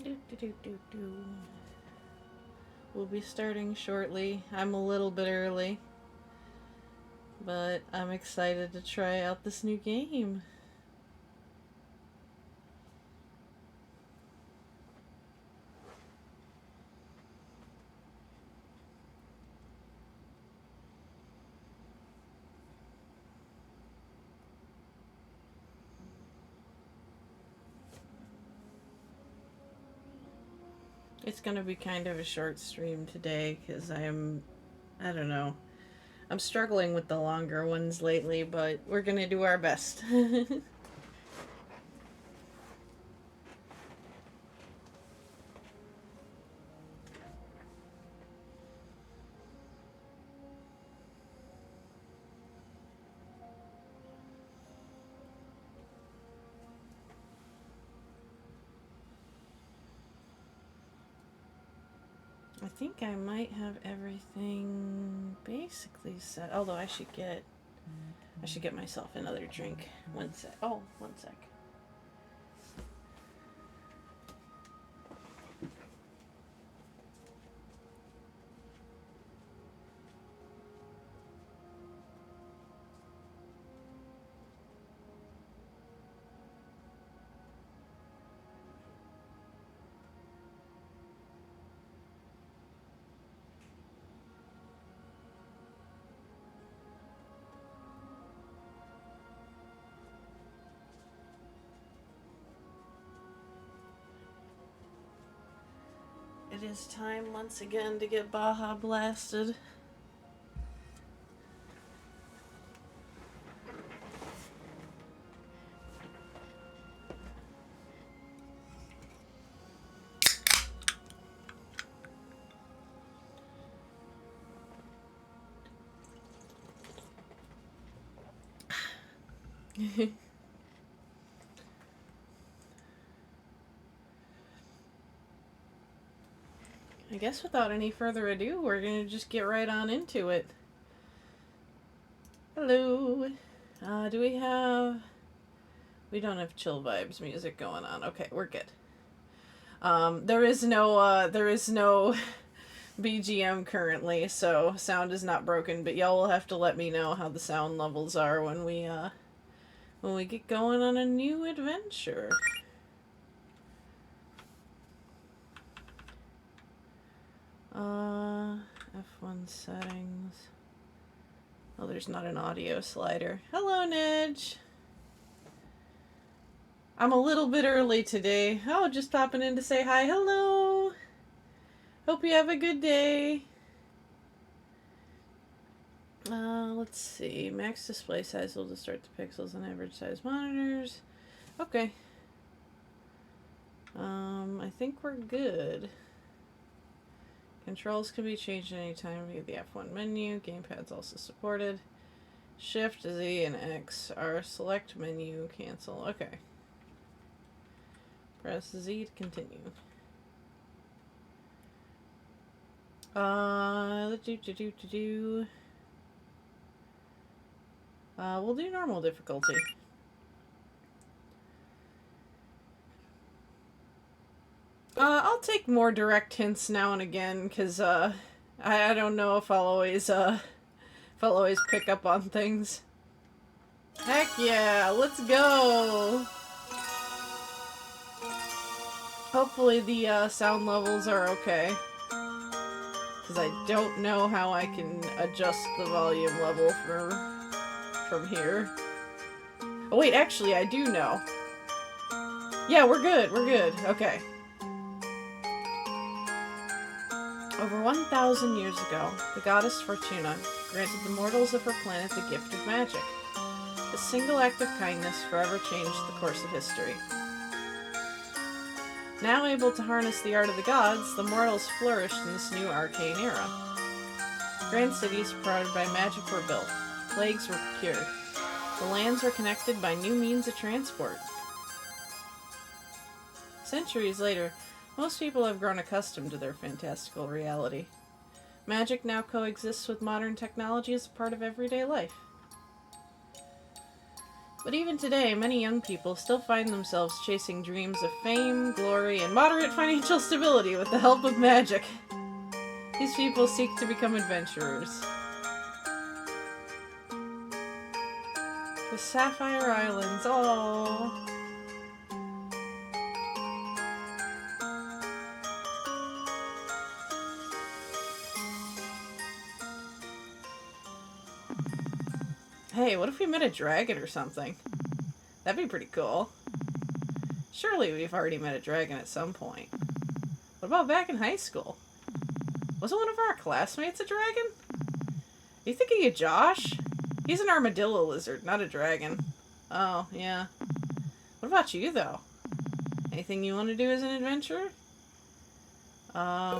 Do, do, do, do, do. We'll be starting shortly. I'm a little bit early, but I'm excited to try out this new game. It's gonna be kind of a short stream today because I don't know. I'm struggling with the longer ones lately, but we're gonna do our best. I think I might have everything basically set. Although I should get myself another drink. One sec. Oh, one sec. It is time once again to get Baja blasted. I guess without any further ado, we're gonna just get right on into it. Hello. Do we have... We don't have chill vibes music going on. Okay, we're good. There is no BGM currently, so sound is not broken, but y'all will have to let me know how the sound levels are when we get going on a new adventure. F1 settings. Oh, there's not an audio slider. Hello, Nedge. I'm a little bit early today. Oh, just popping in to say hi. Hello. Hope you have a good day. Let's see. Max display size will distort the pixels on average size monitors. Okay. I think we're good. Controls can be changed anytime via the F1 menu. Gamepad's also supported. Shift, Z, and X are select menu. Cancel. Okay. Press Z to continue. We'll do normal difficulty. I'll take more direct hints now and again, because, I don't know if I'll always pick up on things. Heck yeah, let's go! Hopefully the, sound levels are okay. Because I don't know how I can adjust the volume level from here. Oh wait, actually I do know. Yeah, we're good, okay. Over 1,000 years ago, the goddess Fortuna granted the mortals of her planet the gift of magic. A single act of kindness forever changed the course of history. Now able to harness the art of the gods, the mortals flourished in this new arcane era. Grand cities surrounded by magic were built. Plagues were cured. The lands were connected by new means of transport. Centuries later, most people have grown accustomed to their fantastical reality. Magic now coexists with modern technology as a part of everyday life. But even today, many young people still find themselves chasing dreams of fame, glory, and moderate financial stability with the help of magic. These people seek to become adventurers. The Sapphire Islands, oh. Hey, what if we met a dragon or something? That'd be pretty cool. Surely we've already met a dragon at some point. What about back in high school? Wasn't one of our classmates a dragon? Are you thinking of Josh? He's an armadillo lizard, not a dragon. Oh, yeah. What about you, though? Anything you want to do as an adventurer?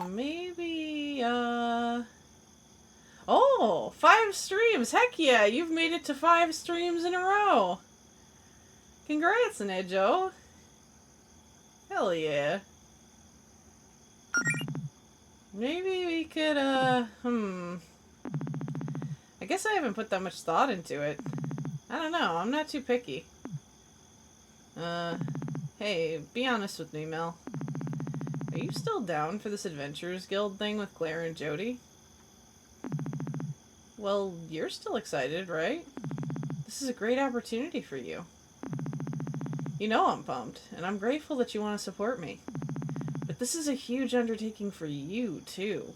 Maybe, Oh, 5 streams! Heck yeah, you've made it to 5 streams in a row! Congrats, Nejo! Hell yeah. Maybe we could, I guess I haven't put that much thought into it. I don't know, I'm not too picky. Hey, be honest with me, Mel. Are you still down for this Adventurers Guild thing with Claire and Jody? Well, you're still excited, right? This is a great opportunity for you. You know I'm pumped, and I'm grateful that you want to support me. But this is a huge undertaking for you, too.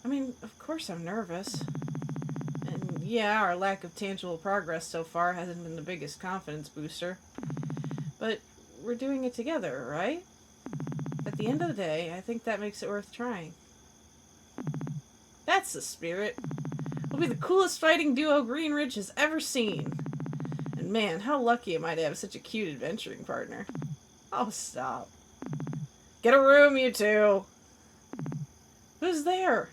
I mean, of course I'm nervous. And yeah, our lack of tangible progress so far hasn't been the biggest confidence booster. But we're doing it together, right? At the end of the day, I think that makes it worth trying. That's the spirit. We'll be the coolest fighting duo Greenridge has ever seen. And man, how lucky am I to have such a cute adventuring partner. Oh, stop. Get a room, you two! Who's there?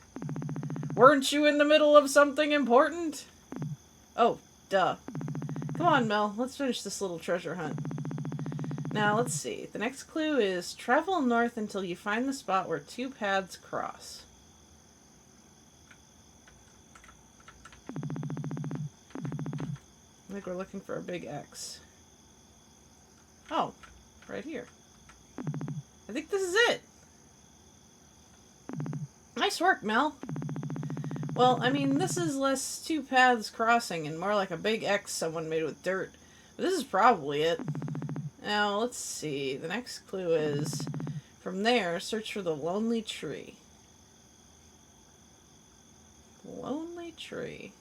Weren't you in the middle of something important? Oh, duh. Come on, Mel, let's finish this little treasure hunt. Now, let's see. The next clue is travel north until you find the spot where 2 paths cross. I think we're looking for a big X. Oh, right here. I think this is it. Nice work, Mel. Well, I mean, this is less 2 paths crossing and more like a big X someone made with dirt. But this is probably it. Now, let's see. The next clue is, from there, search for the lonely tree. Lonely tree.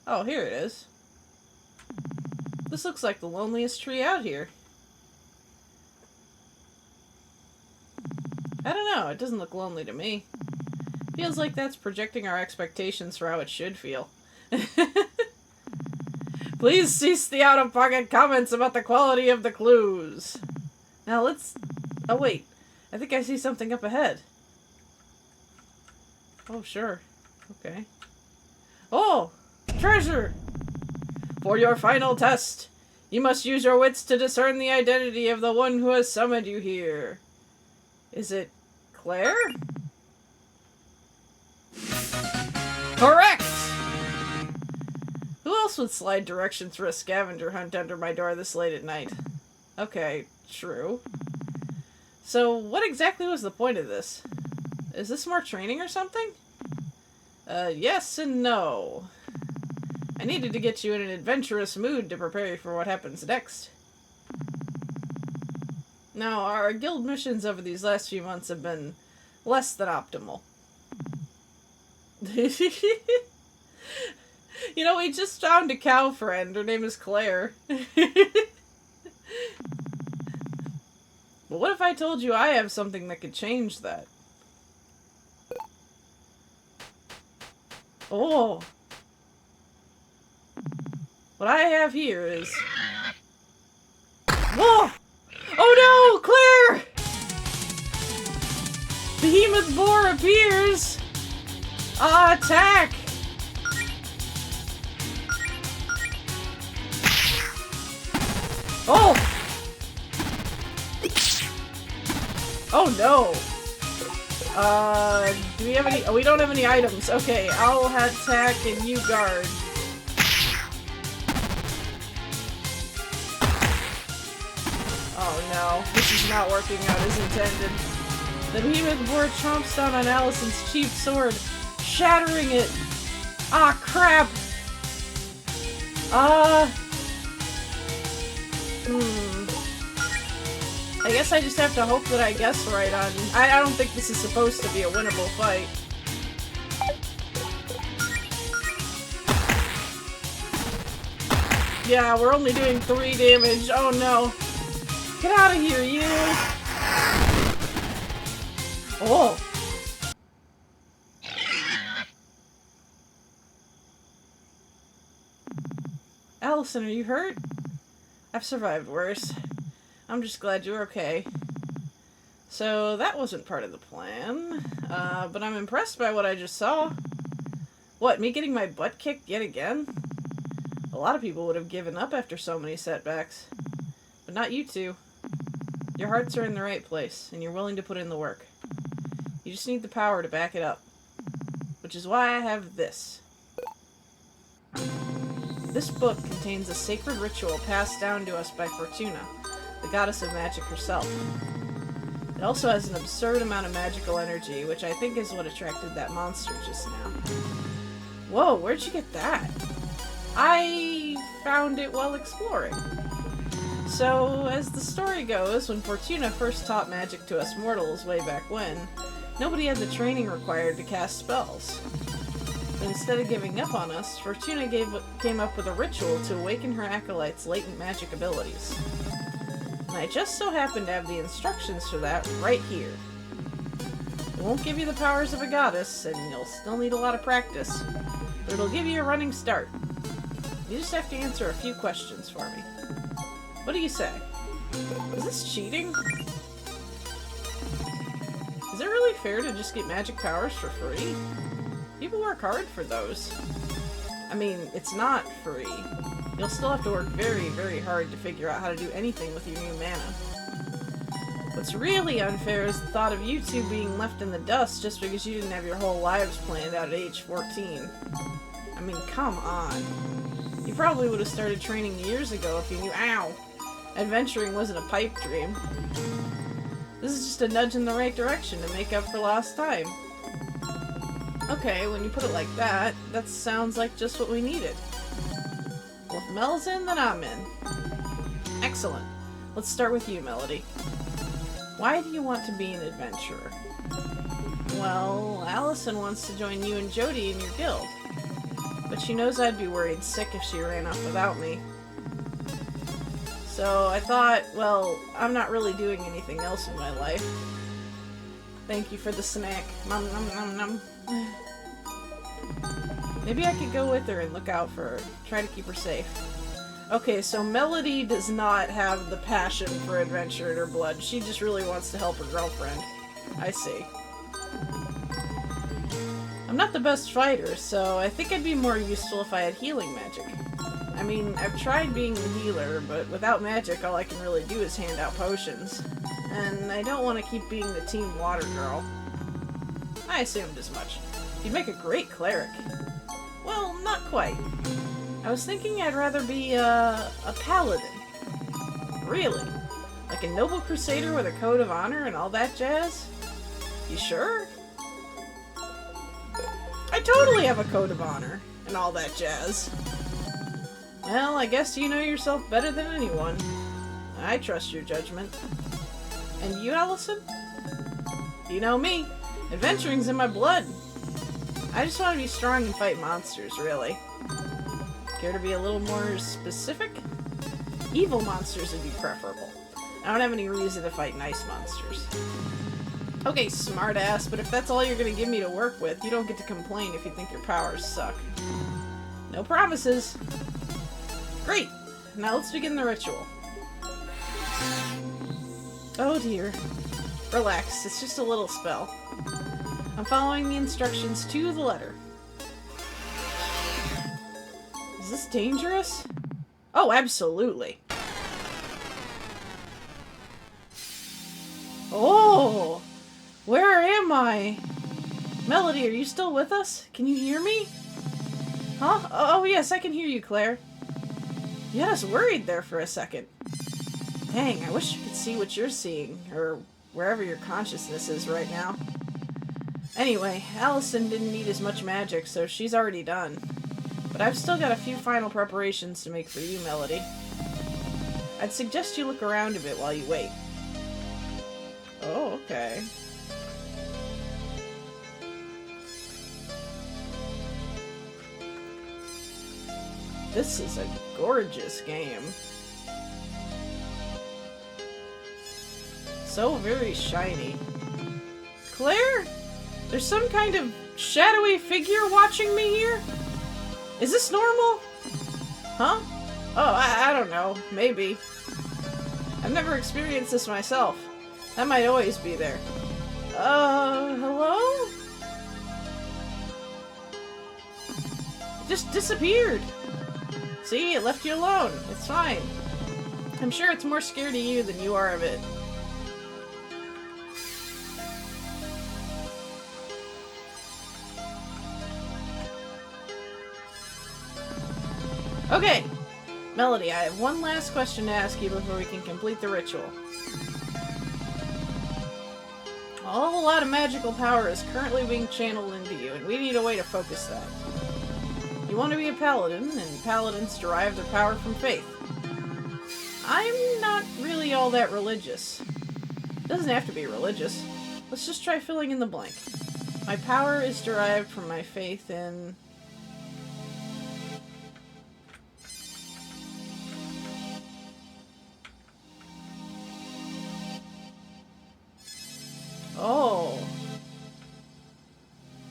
Oh, here it is. This looks like the loneliest tree out here. I don't know, it doesn't look lonely to me. Feels like that's projecting our expectations for how it should feel. Please cease the out-of-pocket comments about the quality of the clues. Now let's... Oh wait, I think I see something up ahead. Oh sure, okay. Oh! Treasure! For your final test, you must use your wits to discern the identity of the one who has summoned you here. Is it Claire? Correct! Who else would slide directions for a scavenger hunt under my door this late at night? Okay, true. So, what exactly was the point of this? Is this more training or something? Yes and no. I needed to get you in an adventurous mood to prepare you for what happens next. Now, our guild missions over these last few months have been less than optimal. You know, we just found a cow friend. Her name is Claire. But what if I told you I have something that could change that? Oh. What I have here is... Whoa! Oh no! Claire! Behemoth Boar appears! Attack! Oh! Oh no! Do we have any? Oh, we don't have any items. Okay, I'll attack and you guard. Oh no, this is not working out as intended. The behemoth boar chomps down on Allison's cheap sword, shattering it. Ah, crap! I guess I just have to hope that I guess right on... I don't think this is supposed to be a winnable fight. Yeah, we're only doing 3 damage. Oh no. Get out of here, you! Oh! Allison, are you hurt? I've survived worse. I'm just glad you're okay. So, that wasn't part of the plan. But I'm impressed by what I just saw. What, me getting my butt kicked yet again? A lot of people would have given up after so many setbacks. But not you two. Your hearts are in the right place, and you're willing to put in the work. You just need the power to back it up. Which is why I have this. This book contains a sacred ritual passed down to us by Fortuna, the goddess of magic herself. It also has an absurd amount of magical energy, which I think is what attracted that monster just now. Whoa, where'd you get that? I found it while exploring. So, as the story goes, when Fortuna first taught magic to us mortals way back when, nobody had the training required to cast spells. But instead of giving up on us, Fortuna came up with a ritual to awaken her acolytes' latent magic abilities. And I just so happen to have the instructions for that right here. It won't give you the powers of a goddess, and you'll still need a lot of practice, but it'll give you a running start. You just have to answer a few questions for me. What do you say? Is this cheating? Is it really fair to just get magic powers for free? People work hard for those. I mean, it's not free. You'll still have to work very, very hard to figure out how to do anything with your new mana. What's really unfair is the thought of you two being left in the dust just because you didn't have your whole lives planned out at age 14. I mean, come on. You probably would have started training years ago if you knew, ow, adventuring wasn't a pipe dream. This is just a nudge in the right direction to make up for lost time. Okay, when you put it like that, that sounds like just what we needed. Well, if Mel's in, then I'm in. Excellent. Let's start with you, Melody. Why do you want to be an adventurer? Well, Allison wants to join you and Jody in your guild. But she knows I'd be worried sick if she ran off without me. So I thought, well, I'm not really doing anything else in my life. Thank you for the snack. Nom nom nom nom. Maybe I could go with her and look out for her. Try to keep her safe. Okay, so Melody does not have the passion for adventure in her blood. She just really wants to help her girlfriend. I see. I'm not the best fighter, so I think I'd be more useful if I had healing magic. I mean, I've tried being a healer, but without magic all I can really do is hand out potions. And I don't want to keep being the team water girl. I assumed as much. You'd make a great cleric. Well, not quite. I was thinking I'd rather be a paladin. Really? Like a noble crusader with a code of honor and all that jazz? You sure? I totally have a code of honor and all that jazz. Well, I guess you know yourself better than anyone. I trust your judgment. And you, Allison? You know me. Adventuring's in my blood. I just want to be strong and fight monsters, really. Care to be a little more specific? Evil monsters would be preferable. I don't have any reason to fight nice monsters. Okay, smartass, but if that's all you're gonna give me to work with, you don't get to complain if you think your powers suck. No promises. Great! Now let's begin the ritual. Oh dear. Relax, it's just a little spell. I'm following the instructions to the letter. Is this dangerous? Oh, absolutely. Oh! Where am I? Melody, are you still with us? Can you hear me? Huh? Oh yes, I can hear you, Claire. You had us worried there for a second. Dang, I wish you could see what you're seeing, or wherever your consciousness is right now. Anyway, Allison didn't need as much magic, so she's already done. But I've still got a few final preparations to make for you, Melody. I'd suggest you look around a bit while you wait. Oh, okay. This is a gorgeous game. So very shiny. Claire? There's some kind of shadowy figure watching me here? Is this normal? Huh? Oh, I don't know. Maybe. I've never experienced this myself. That might always be there. Hello? It just disappeared. See, it left you alone. It's fine. I'm sure it's more scared of you than you are of it. Okay, Melody, I have one last question to ask you before we can complete the ritual. A whole lot of magical power is currently being channeled into you, and we need a way to focus that. You want to be a paladin, and paladins derive their power from faith. I'm not really all that religious. It doesn't have to be religious. Let's just try filling in the blank. My power is derived from my faith in... Oh.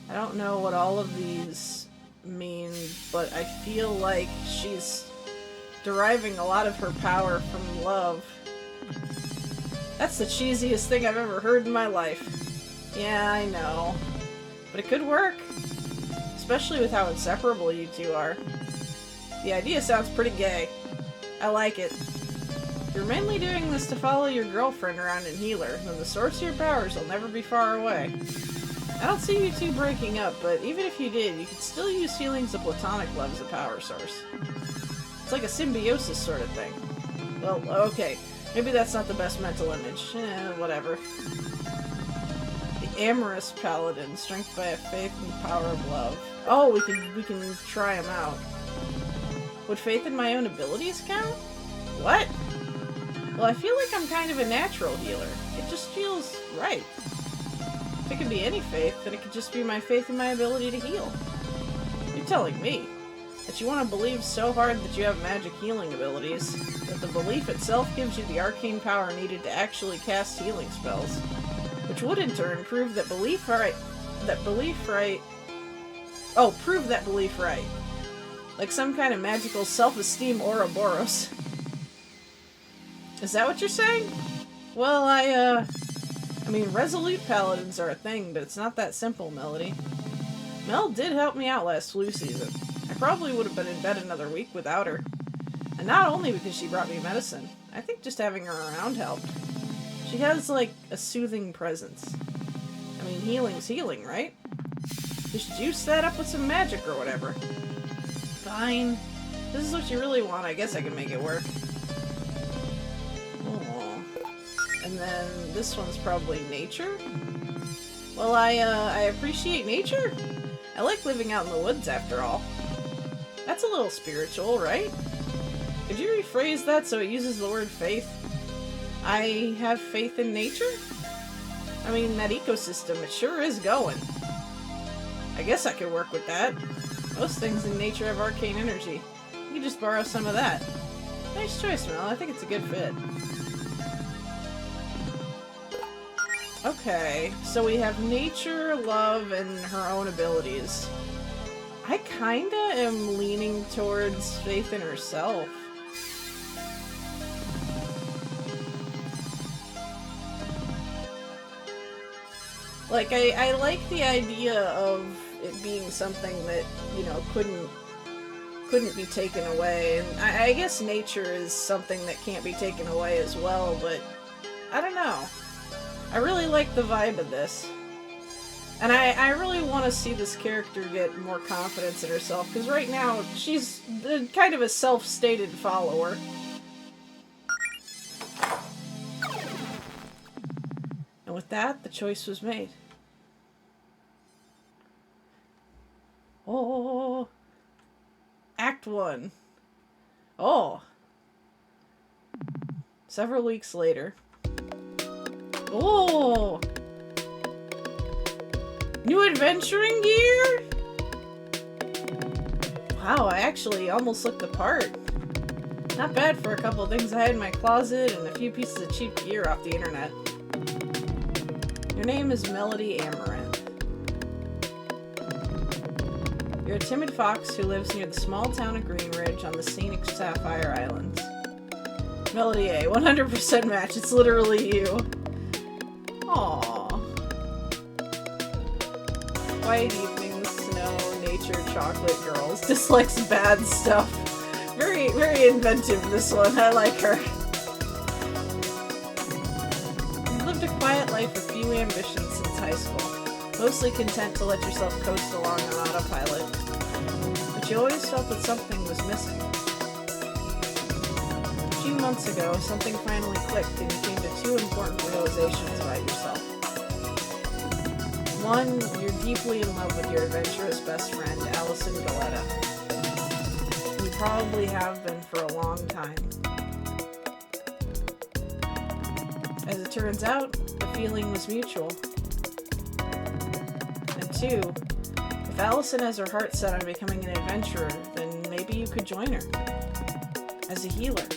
I don't know what all of these mean, but I feel like she's deriving a lot of her power from love. That's the cheesiest thing I've ever heard in my life. Yeah, I know. But it could work. Especially with how inseparable you two are. The idea sounds pretty gay. I like it. You're mainly doing this to follow your girlfriend around and heal her, then the source of your powers will never be far away. I don't see you two breaking up, but even if you did, you could still use feelings of platonic love as a power source. It's like a symbiosis sort of thing. Well, okay, maybe that's not the best mental image. Whatever. The amorous paladin, strength by a faith in the power of love. Oh, we can try them out. Would faith in my own abilities count? What? Well, I feel like I'm kind of a natural healer. It just feels right. If it could be any faith, then it could just be my faith in my ability to heal. You're telling me that you want to believe so hard that you have magic healing abilities, that the belief itself gives you the arcane power needed to actually cast healing spells, which would in turn prove that belief right. Prove that belief right. Like some kind of magical self-esteem Ouroboros. Is that what you're saying? Well, I mean, resolute paladins are a thing, but it's not that simple, Melody. Mel did help me out last flu season. I probably would have been in bed another week without her. And not only because she brought me medicine, I think just having her around helped. She has, like, a soothing presence. I mean, healing's healing, right? Just juice that up with some magic or whatever. Fine. If this is what you really want, I guess I can make it work. And then this one's probably nature? Well, I appreciate nature. I like living out in the woods, after all. That's a little spiritual, right? Could you rephrase that so it uses the word faith? I have faith in nature? I mean, that ecosystem, it sure is going. I guess I could work with that. Most things in nature have arcane energy. You could just borrow some of that. Nice choice, Mel. I think it's a good fit. Okay, so we have nature, love, and her own abilities. I kinda am leaning towards faith in herself. Like, I like the idea of it being something that, you know, couldn't be taken away, and I guess nature is something that can't be taken away as well, but I don't know. I really like the vibe of this. And I really want to see this character get more confidence in herself, because right now, she's kind of a self-stated follower. with that, the choice was made. Oh. Act 1. Oh. Several weeks later. Oh. New adventuring gear? Wow, I actually almost looked the part. Not bad for a couple things I had in my closet and a few pieces of cheap gear off the internet. Your name is Melody Amaranth. You're a timid fox who lives near the small town of Greenridge on the scenic Sapphire Islands. Melody A, 100% match. It's literally you. Aww. Quiet evenings, snow, nature, chocolate, girls. Dislikes bad stuff. Very, very inventive, this one. I like her. You've lived a quiet life with few ambitions since high school. Mostly content to let yourself coast along on autopilot. But you always felt that something was missing. A few months ago, something finally clicked and you came to two important realizations about yourself. One, you're deeply in love with your adventurous best friend, Allison Galetta. You probably have been for a long time. As it turns out, the feeling was mutual. And two, if Allison has her heart set on becoming an adventurer, then maybe you could join her. As a healer.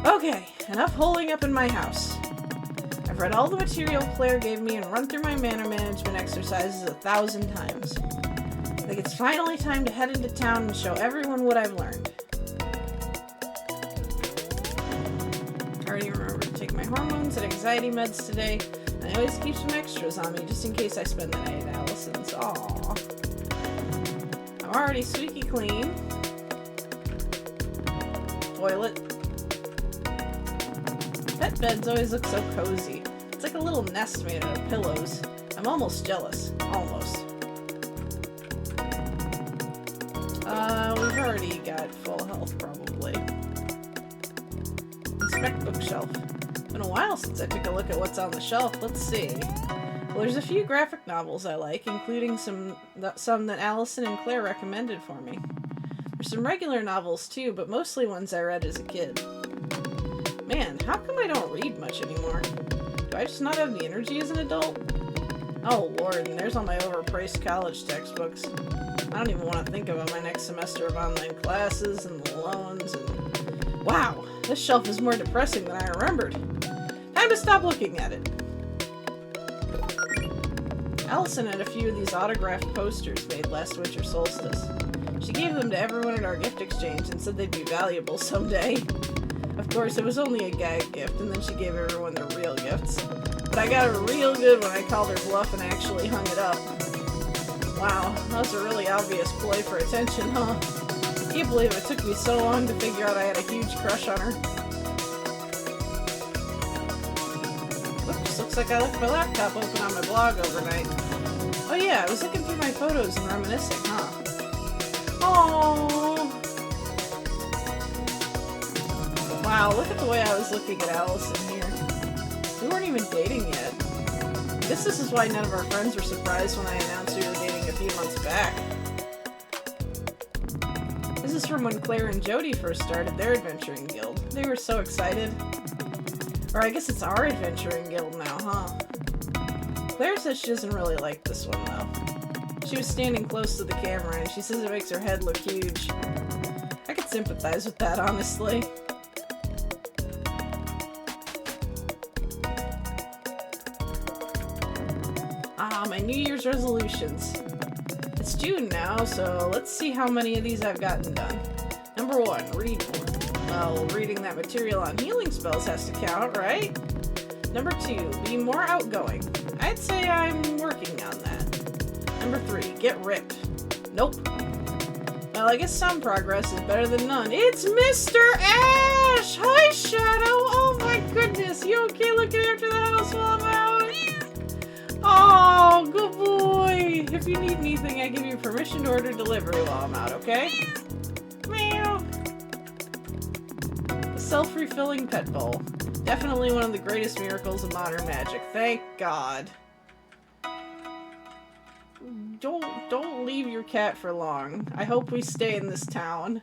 Okay, enough holing up in my house. I've read all the material Claire gave me and run through my mana management exercises 1,000 times. I think it's finally time to head into town and show everyone what I've learned. I already remember to take my hormones and anxiety meds today, and I always keep some extras on me just in case I spend the night at Allison's. Aww. I'm already squeaky clean. Toilet. Pet beds always look so cozy. It's like a little nest made out of pillows. I'm almost jealous. Almost. We've already got full health, probably. Inspect bookshelf. Been a while since I took a look at what's on the shelf. Let's see. Well, there's a few graphic novels I like, including some that Allison and Claire recommended for me. There's some regular novels too, but mostly ones I read as a kid. Man, how come I don't read much anymore? Do I just not have the energy as an adult? Oh lord, and there's all my overpriced college textbooks. I don't even want to think about my next semester of online classes and the loans and... Wow, this shelf is more depressing than I remembered. Time to stop looking at it. Allison had a few of these autographed posters made last winter solstice. She gave them to everyone at our gift exchange and said they'd be valuable someday. Of course, it was only a gag gift, and then she gave everyone their real gifts. But I got her real good when I called her bluff and actually hung it up. Wow, that was a really obvious play for attention, huh? I can't believe it took me so long to figure out I had a huge crush on her. Oops, looks like I left my laptop open on my blog overnight. Oh yeah, I was looking through my photos and reminiscing, huh? Aww. Wow, look at the way I was looking at Allison here. We weren't even dating yet. I guess this is why none of our friends were surprised when I announced we were dating a few months back. This is from when Claire and Jody first started their adventuring guild. They were so excited. Or I guess it's our adventuring guild now, huh? Claire says she doesn't really like this one, though. She was standing close to the camera, and she says it makes her head look huge. I could sympathize with that, honestly. My New Year's resolutions. It's June now, so let's see how many of these I've gotten done. Number 1, read more. Well, reading that material on healing spells has to count, right? Number 2, be more outgoing. I'd say I'm working on that. Number 3, get ripped. Nope. Well, I guess some progress is better than none. It's Mr. Ash! Hi, Shadow! Oh my goodness, you okay looking after the house while I'm out? Oh, good boy! If you need anything, I give you permission to order delivery while I'm out, okay? Meow! A self-refilling pet bowl. Definitely one of the greatest miracles of modern magic. Thank God. Don't leave your cat for long. I hope we stay in this town.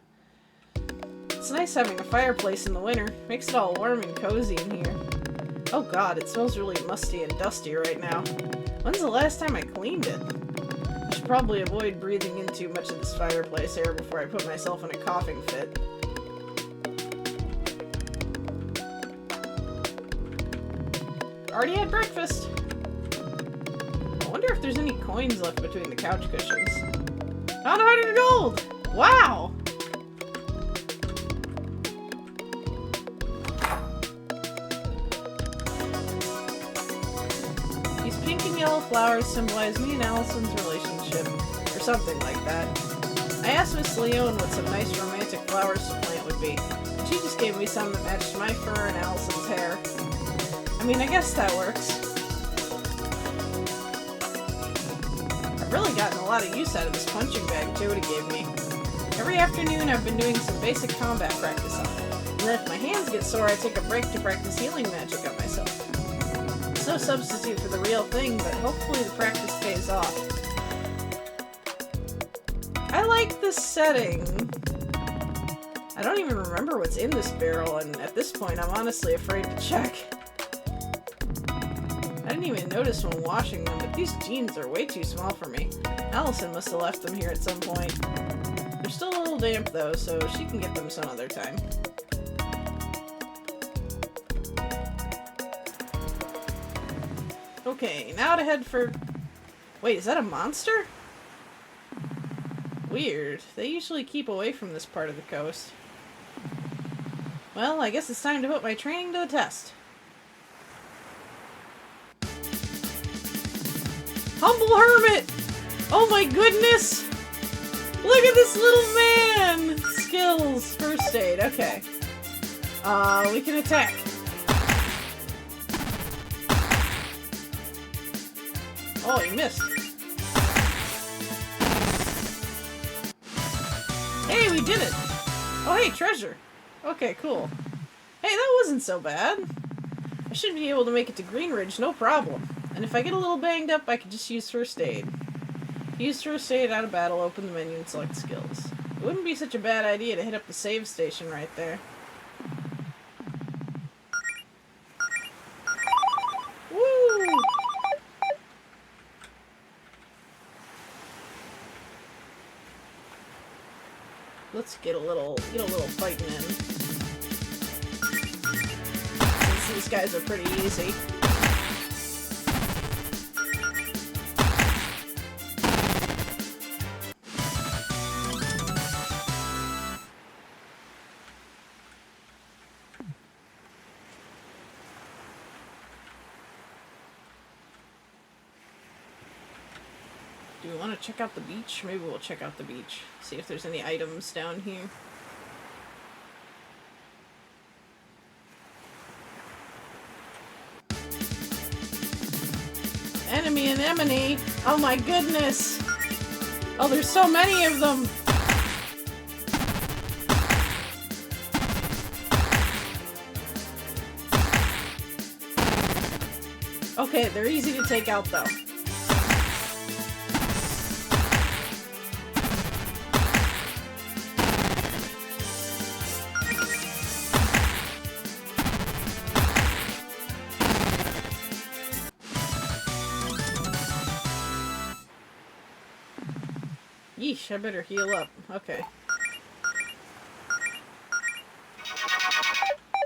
It's nice having a fireplace in the winter. Makes it all warm and cozy in here. Oh God, it smells really musty and dusty right now. When's the last time I cleaned it? I should probably avoid breathing in too much of this fireplace air before I put myself in a coughing fit. Already had breakfast. I wonder if there's any coins left between the couch cushions. Found 100 gold! Wow! These pink and yellow flowers symbolize me and Allison's relationship, or something like that. I asked Miss Leone what some nice romantic flowers to plant would be, and she just gave me some that matched my fur and Allison's hair. I mean, I guess that works. I've really gotten a lot of use out of this punching bag Jody gave me. Every afternoon I've been doing some basic combat practice on it, and then if my hands get sore I take a break to practice healing magic on myself. It's no substitute for the real thing, but hopefully the practice pays off. I like this setting. I don't even remember what's in this barrel, and at this point I'm honestly afraid to check. I didn't even notice when washing them, but these jeans are way too small for me. Allison must have left them here at some point. They're still a little damp though, so she can get them some other time. Okay, now to head for... Wait, is that a monster? Weird. They usually keep away from this part of the coast. Well, I guess it's time to put my training to the test. Humble Hermit! Oh my goodness! Look at this little man! Skills. First aid. Okay. We can attack. Oh, he missed. Hey, we did it! Oh, hey, treasure. Okay, cool. Hey, that wasn't so bad. I should be able to make it to Greenridge, no problem. And if I get a little banged up, I can just use first aid. Use first aid out of battle, open the menu, and select skills. It wouldn't be such a bad idea to hit up the save station right there. Woo! Let's get a little fighting in. Since these guys are pretty easy. Do we want to check out the beach? Maybe we'll check out the beach. See if there's any items down here. Enemy anemone! Oh my goodness! Oh, there's so many of them! Okay, they're easy to take out though. Yeesh, I better heal up. Okay.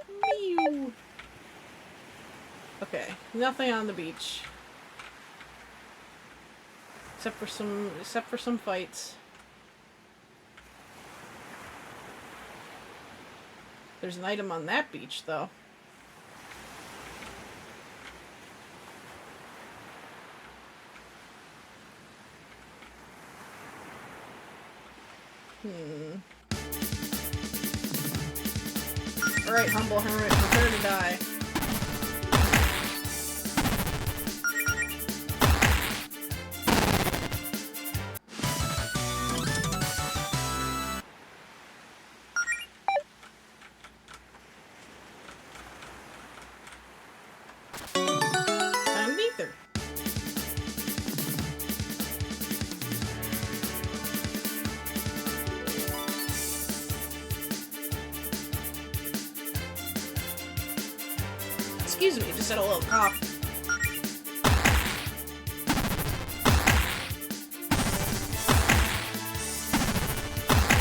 Mew. Okay, nothing on the beach. Except for some fights. There's an item on that beach though. Alright, Humble Hermit, prepare to die. Excuse me, just had a little cough.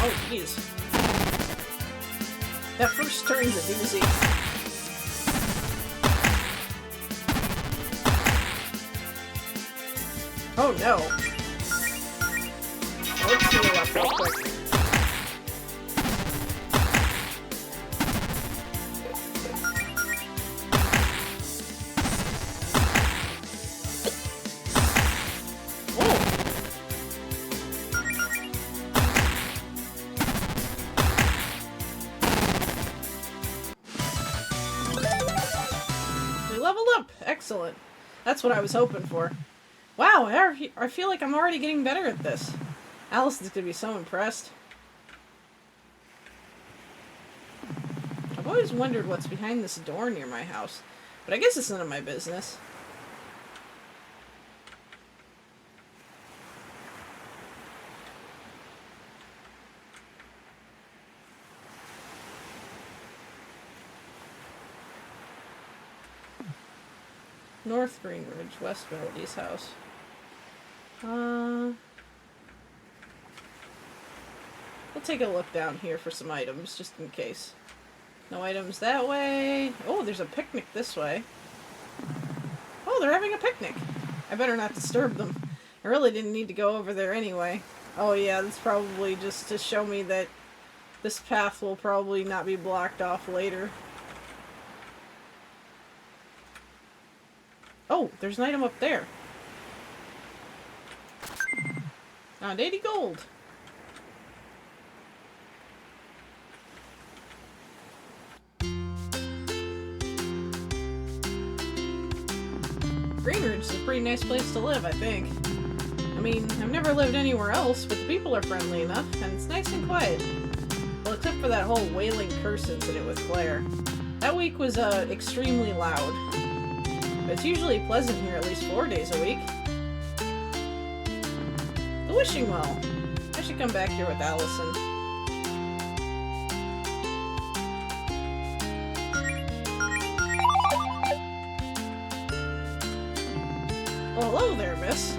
Oh, jeez. That first turn's a doozy. Oh no. Let's heal up real quick. Leveled up! Excellent. That's what I was hoping for. Wow, I feel like I'm already getting better at this. Allison's gonna be so impressed. I've always wondered what's behind this door near my house, but I guess it's none of my business. North Greenridge, West Melody's house. We'll take a look down here for some items, just in case. No items that way. Oh, there's a picnic this way. Oh, they're having a picnic. I better not disturb them. I really didn't need to go over there anyway. Oh yeah, that's probably just to show me that this path will probably not be blocked off later. Oh, there's an item up there. Found 80 gold. Greenridge is a pretty nice place to live, I think. I mean, I've never lived anywhere else, but the people are friendly enough, and it's nice and quiet. Well, except for that whole wailing curse incident with Claire. That week was, extremely loud. But it's usually pleasant here at least 4 days a week. The Wishing Well. I should come back here with Allison. Well, hello there, miss.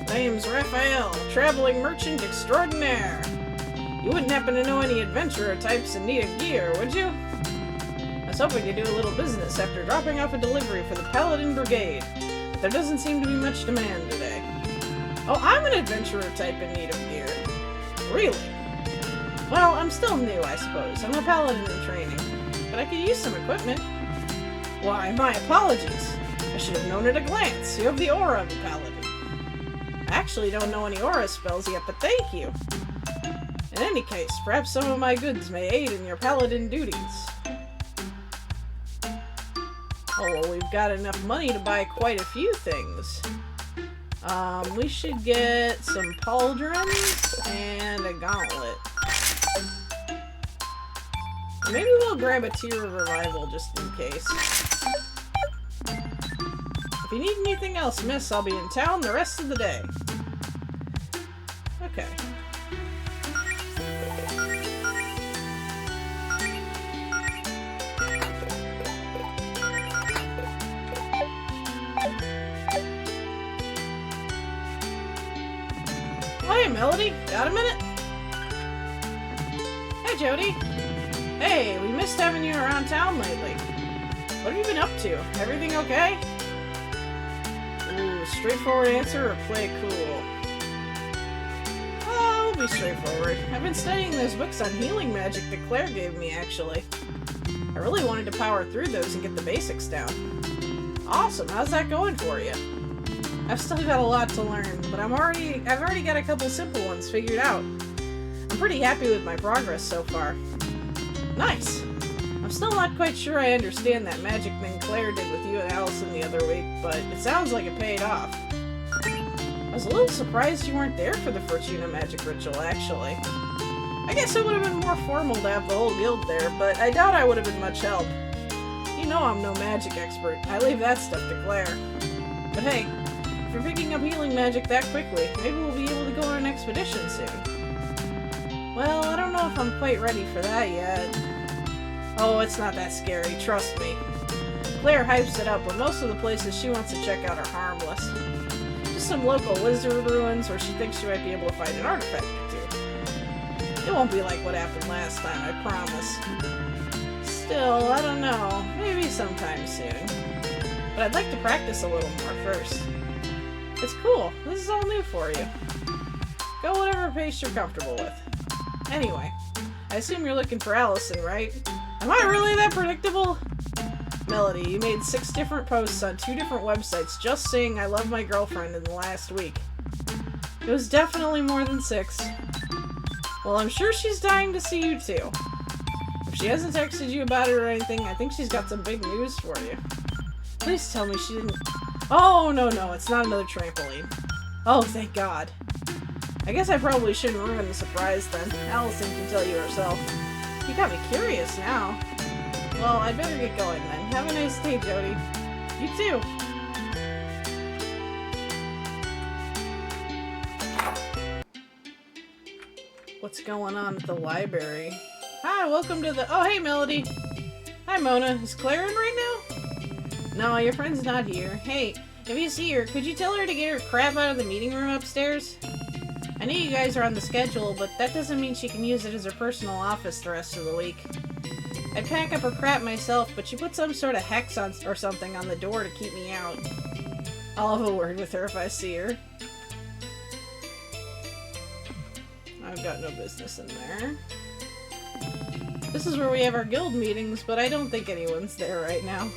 My name's Raphael, traveling merchant extraordinaire. You wouldn't happen to know any adventurer types in need of gear, would you? I was hoping to do a little business after dropping off a delivery for the Paladin Brigade, but there doesn't seem to be much demand today. Oh, I'm an adventurer type in need of gear. Really? Well, I'm still new, I suppose. I'm a paladin in training, but I could use some equipment. Why, my apologies. I should have known at a glance. You have the aura of a paladin. I actually don't know any aura spells yet, but thank you. In any case, perhaps some of my goods may aid in your paladin duties. Oh, well, we've got enough money to buy quite a few things. We should get some pauldrons and a gauntlet. Maybe we'll grab a Tear of Revival just in case. If you need anything else, miss, I'll be in town the rest of the day. Okay. Hey, Melody, got a minute? Hey, Jody. Hey, we missed having you around town lately. What have you been up to? Everything okay? Ooh, straightforward answer or play it cool? Oh, we'll be straightforward. I've been studying those books on healing magic that Claire gave me, actually. I really wanted to power through those and get the basics down. Awesome, how's that going for you? I've still got a lot to learn, but I've already got a couple simple ones figured out. I'm pretty happy with my progress so far. Nice! I'm still not quite sure I understand that magic thing Claire did with you and Allison the other week, but it sounds like it paid off. I was a little surprised you weren't there for the Fortuna magic ritual, actually. I guess it would have been more formal to have the whole guild there, but I doubt I would have been much help. You know I'm no magic expert. I leave that stuff to Claire. But hey, if you're picking up healing magic that quickly, maybe we'll be able to go on an expedition soon. Well, I don't know if I'm quite ready for that yet. Oh, it's not that scary, trust me. Claire hypes it up, but most of the places she wants to check out are harmless. Just some local lizard ruins where she thinks she might be able to find an artifact or two. It won't be like what happened last time, I promise. Still, I don't know. Maybe sometime soon. But I'd like to practice a little more first. It's cool. This is all new for you. Go whatever pace you're comfortable with. Anyway, I assume you're looking for Allison, right? Am I really that predictable? Melody, you made 6 different posts on 2 different websites just saying I love my girlfriend in the last week. It was definitely more than 6. Well, I'm sure she's dying to see you too. If she hasn't texted you about it or anything, I think she's got some big news for you. Please tell me she didn't... Oh, no, it's not another trampoline. Oh, thank God. I guess I probably shouldn't ruin the surprise then. Allison can tell you herself. You got me curious now. Well, I'd better get going then. Have a nice day, Jody. You too. What's going on at the library? Hi, welcome to the... Oh, hey, Melody. Hi, Mona. Is Claire in right now? No, your friend's not here. Hey, if you see her, could you tell her to get her crap out of the meeting room upstairs? I know you guys are on the schedule, but that doesn't mean she can use it as her personal office the rest of the week. I'd pack up her crap myself, but she put some sort of hex on or something on the door to keep me out. I'll have a word with her if I see her. I've got no business in there. This is where we have our guild meetings, but I don't think anyone's there right now.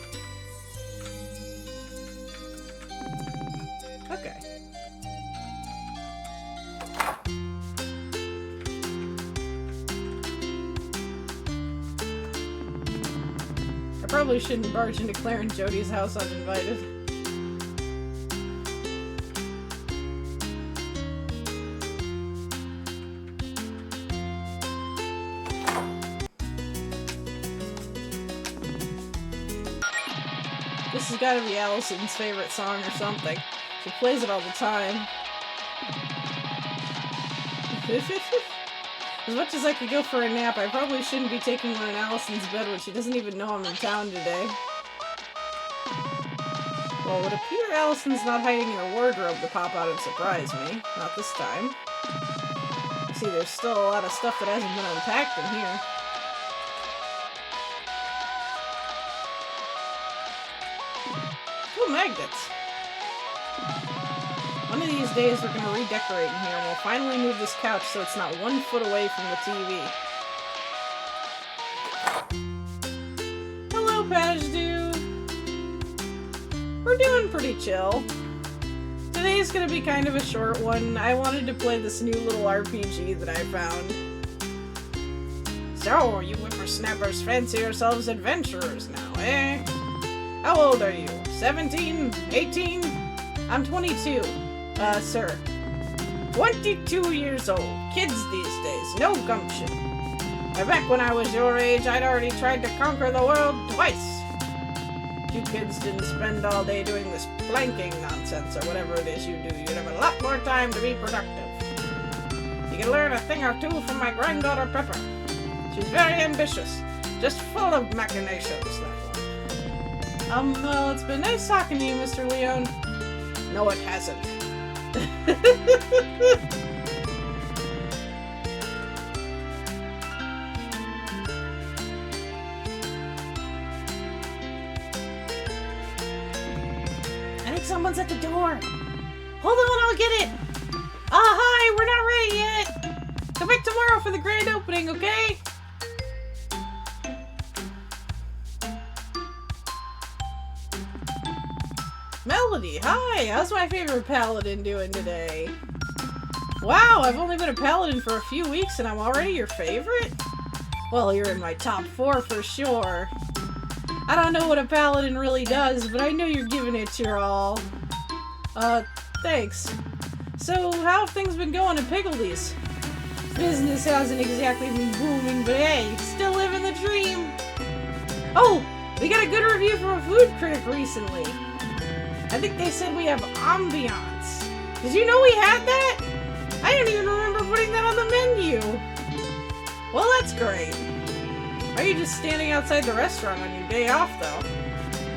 Okay. I probably shouldn't barge into Claire and Jody's house uninvited. This has gotta be Allison's favorite song or something. She plays it all the time. As much as I could go for a nap, I probably shouldn't be taking one in Allison's bed when she doesn't even know I'm in town today. Well, it would appear Allison's not hiding in her wardrobe to pop out and surprise me. Not this time. See, there's still a lot of stuff that hasn't been unpacked in here. Ooh, magnets! One of these days we're gonna redecorate in here and we'll finally move this couch so it's not 1 foot away from the TV. Hello, Page Dude! We're doing pretty chill. Today's gonna be kind of a short one. I wanted to play this new little RPG that I found. So, you whippersnappers fancy yourselves adventurers now, eh? How old are you? 17? 18? I'm 22. Sir. 22 years old. Kids these days, no gumption. Back when I was your age, I'd already tried to conquer the world twice. You kids didn't spend all day doing this planking nonsense or whatever it is you do. You'd have a lot more time to be productive. You can learn a thing or two from my granddaughter Pepper. She's very ambitious, just full of machinations, that one. Well, it's been nice talking to you, Mr. Leon. No, it hasn't. I think someone's at the door. Hold on, I'll get it. Hi, we're not ready yet. Come back tomorrow for the grand opening, okay? Melody, hi! How's my favorite paladin doing today? Wow, I've only been a paladin for a few weeks and I'm already your favorite? Well, you're in my top 4 for sure. I don't know what a paladin really does, but I know you're giving it your all. Thanks. So, how have things been going at Piggledee's? Business hasn't exactly been booming, but hey, still living the dream! Oh! We got a good review from a food critic recently. I think they said we have ambiance. Did you know we had that? I don't even remember putting that on the menu. Well, that's great. Are you just standing outside the restaurant on your day off, though?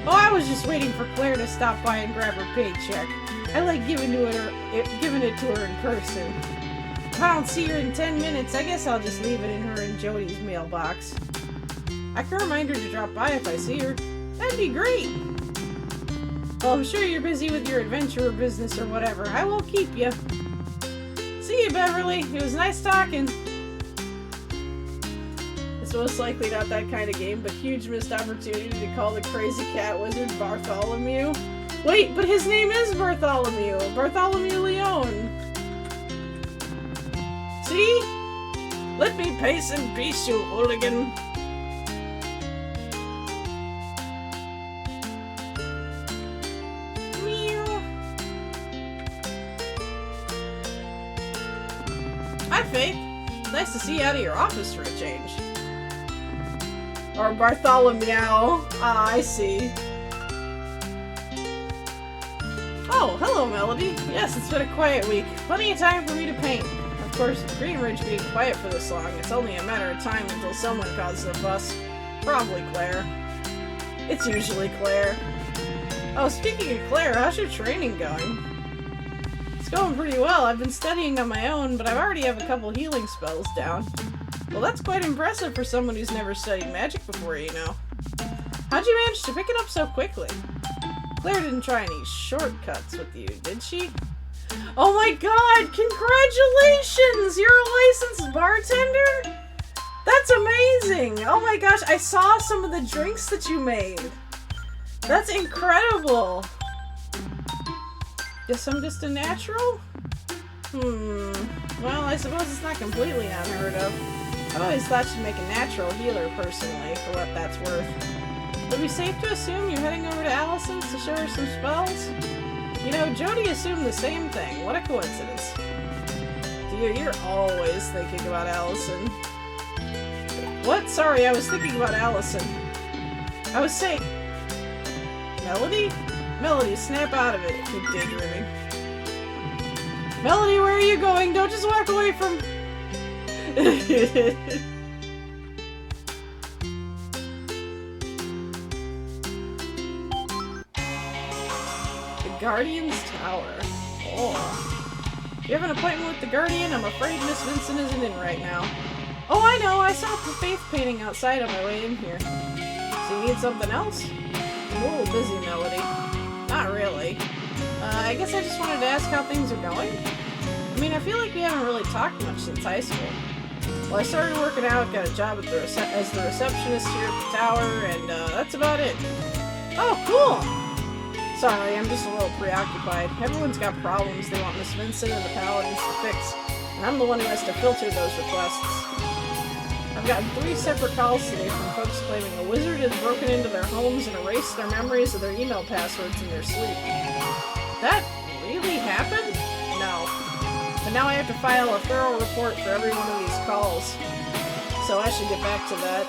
Oh, I was just waiting for Claire to stop by and grab her paycheck. I like giving it to her in person. If I don't see her in 10 minutes, I guess I'll just leave it in her and Jody's mailbox. I can remind her to drop by if I see her. That'd be great. Well, I'm sure you're busy with your adventure or business or whatever. I won't keep you. See you, Beverly. It was nice talking. It's most likely not that kind of game, but huge missed opportunity to call the crazy cat wizard Bartholomew. Wait, but his name is Bartholomew. Bartholomew Leone. See? Let me pace in peace, you hooligan. Meow. Hi, Faith. Nice to see you out of your office for a change. Or Bartholomew. Ah, I see. Oh, hello, Melody. Yes, it's been a quiet week. Plenty of time for me to paint. Of course, Greenridge being quiet for this long, it's only a matter of time until someone causes a fuss. Probably Claire. It's usually Claire. Oh, speaking of Claire, how's your training going? It's going pretty well. I've been studying on my own, but I already have a couple healing spells down. Well, that's quite impressive for someone who's never studied magic before, you know. How'd you manage to pick it up so quickly? Claire didn't try any shortcuts with you, did she? Oh my god! Congratulations! You're a licensed bartender? That's amazing! Oh my gosh, I saw some of the drinks that you made. That's incredible! Guess I'm just a natural? Well, I suppose it's not completely unheard of. I've always thought you'd make a natural healer, personally, for what that's worth. Would it be safe to assume you're heading over to Allison's to show her some spells? You know, Jody assumed the same thing. What a coincidence. Dear, you're always thinking about Allison. What? Sorry, I was thinking about Allison. I was saying... Melody? Melody, snap out of it, you daydreaming. Melody, where are you going? Don't just walk away from... The Guardian's Tower. Oh. You have an appointment with the Guardian? I'm afraid Miss Vincent isn't in right now. Oh, I know! I saw the Faith painting outside on my way in here. So you need something else? I'm a little busy, Melody. Not really. I guess I just wanted to ask how things are going. I mean, I feel like we haven't really talked much since high school. Well, I started working out, got a job at as the receptionist here at the tower, and that's about it. Oh, cool! Sorry, I'm just a little preoccupied. Everyone's got problems they want Miss Vincent and the Paladins to fix, and I'm the one who has to filter those requests. I've gotten 3 separate calls today from folks claiming a wizard has broken into their homes and erased their memories of their email passwords in their sleep. That really happened? No. But now I have to file a thorough report for every one of these calls. So I should get back to that.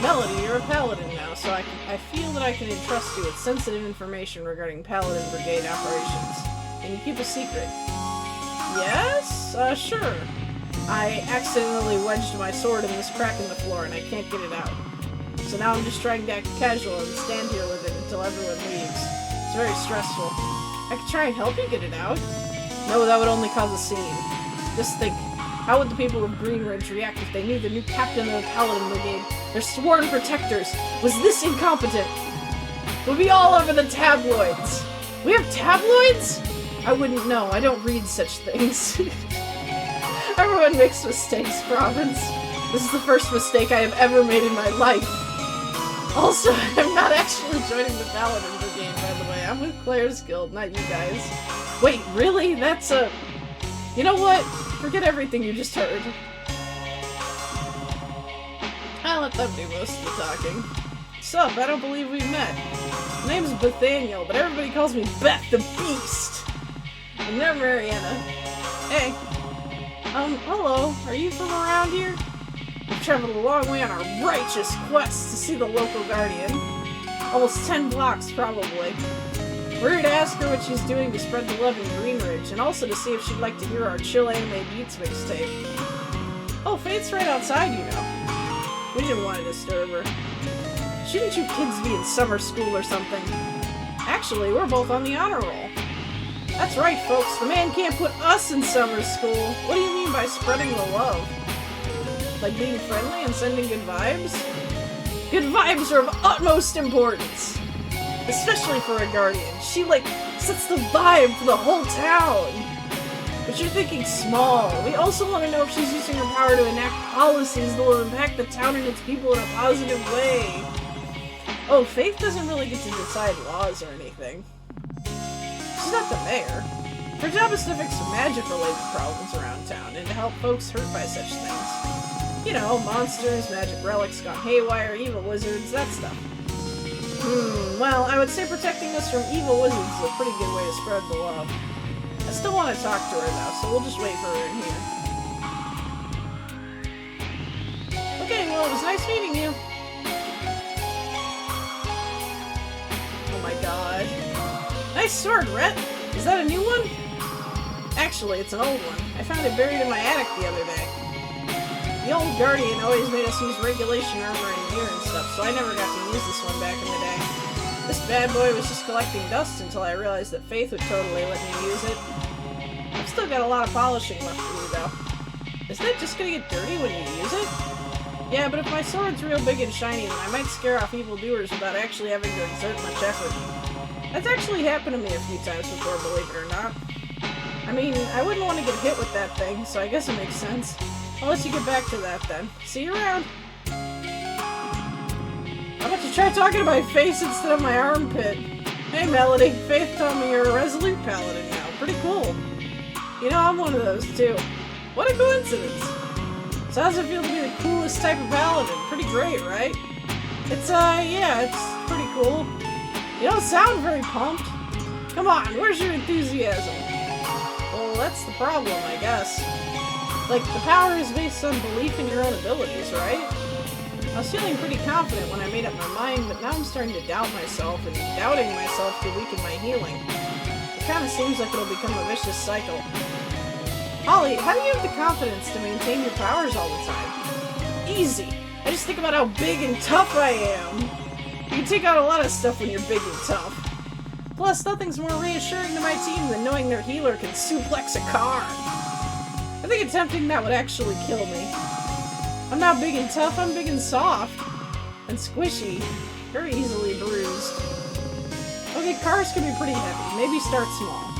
Melody, you're a paladin now, so I feel that I can entrust you with sensitive information regarding Paladin Brigade operations. Can you keep a secret? Yes? Sure. I accidentally wedged my sword in this crack in the floor and I can't get it out. So now I'm just trying to act casual and stand here with it until everyone leaves. It's very stressful. I could try and help you get it out. No, that would only cause a scene. Just think, how would the people of Greenridge react if they knew the new captain of the Paladin Brigade, their sworn protectors, was this incompetent? It would be all over the tabloids. We have tabloids? I wouldn't know. I don't read such things. Everyone makes mistakes, Province. This is the first mistake I have ever made in my life. Also, I'm not actually joining the Paladin Brigade, by the way. I'm with Claire's Guild, not you guys. Wait, really? That's a... You know what? Forget everything you just heard. I'll let them do most of the talking. Sup, I don't believe we've met. My name's Bethaniel, but everybody calls me Beth the Beast. And they're Mariana. Hey. Hello. Are you from around here? We've traveled a long way on our righteous quest to see the local guardian. Almost 10 blocks, probably. We're here to ask her what she's doing to spread the love in Greenridge, and also to see if she'd like to hear our Chill Anime Beats mixtape. Oh, Faith's right outside, you know. We didn't want to disturb her. Shouldn't you kids be in summer school or something? Actually, we're both on the honor roll. That's right, folks. The man can't put us in summer school. What do you mean by spreading the love? Like being friendly and sending good vibes? Good vibes are of utmost importance. Especially for a guardian. She, sets the vibe for the whole town. But you're thinking small. We also want to know if she's using her power to enact policies that will impact the town and its people in a positive way. Oh, Faith doesn't really get to decide laws or anything. She's not the mayor. Her job is to fix magic-related problems around town and to help folks hurt by such things. You know, monsters, magic relics gone haywire, evil wizards, that stuff. Well, I would say protecting us from evil wizards is a pretty good way to spread the love. I still want to talk to her though, so we'll just wait for her in here. Okay, well, it was nice meeting you. Oh my god. Nice sword, Rhett! Is that a new one? Actually, it's an old one. I found it buried in my attic the other day. The old guardian always made us use regulation armor and gear and stuff, so I never got to use this one back in the day. This bad boy was just collecting dust until I realized that Faith would totally let me use it. I've still got a lot of polishing left to do, though. Isn't it just gonna get dirty when you use it? Yeah, but if my sword's real big and shiny, then I might scare off evildoers without actually having to exert much effort. That's actually happened to me a few times before, believe it or not. I mean, I wouldn't want to get hit with that thing, so I guess it makes sense. I'll let you get back to that then. See you around. How about you try talking to my face instead of my armpit? Hey Melody, Faith told me you're a resolute paladin now. Pretty cool. You know, I'm one of those too. What a coincidence. So how's it feel to be the coolest type of paladin? Pretty great, right? Yeah, it's pretty cool. You don't sound very pumped. Come on, where's your enthusiasm? Well, that's the problem, I guess. The power is based on belief in your own abilities, right? I was feeling pretty confident when I made up my mind, but now I'm starting to doubt myself, and doubting myself could weaken my healing. It kind of seems like it'll become a vicious cycle. Holly, how do you have the confidence to maintain your powers all the time? Easy! I just think about how big and tough I am! You can take out a lot of stuff when you're big and tough. Plus, nothing's more reassuring to my team than knowing their healer can suplex a car. I think attempting that would actually kill me. I'm not big and tough, I'm big and soft. And squishy. Very easily bruised. Okay, cars can be pretty heavy. Maybe start small.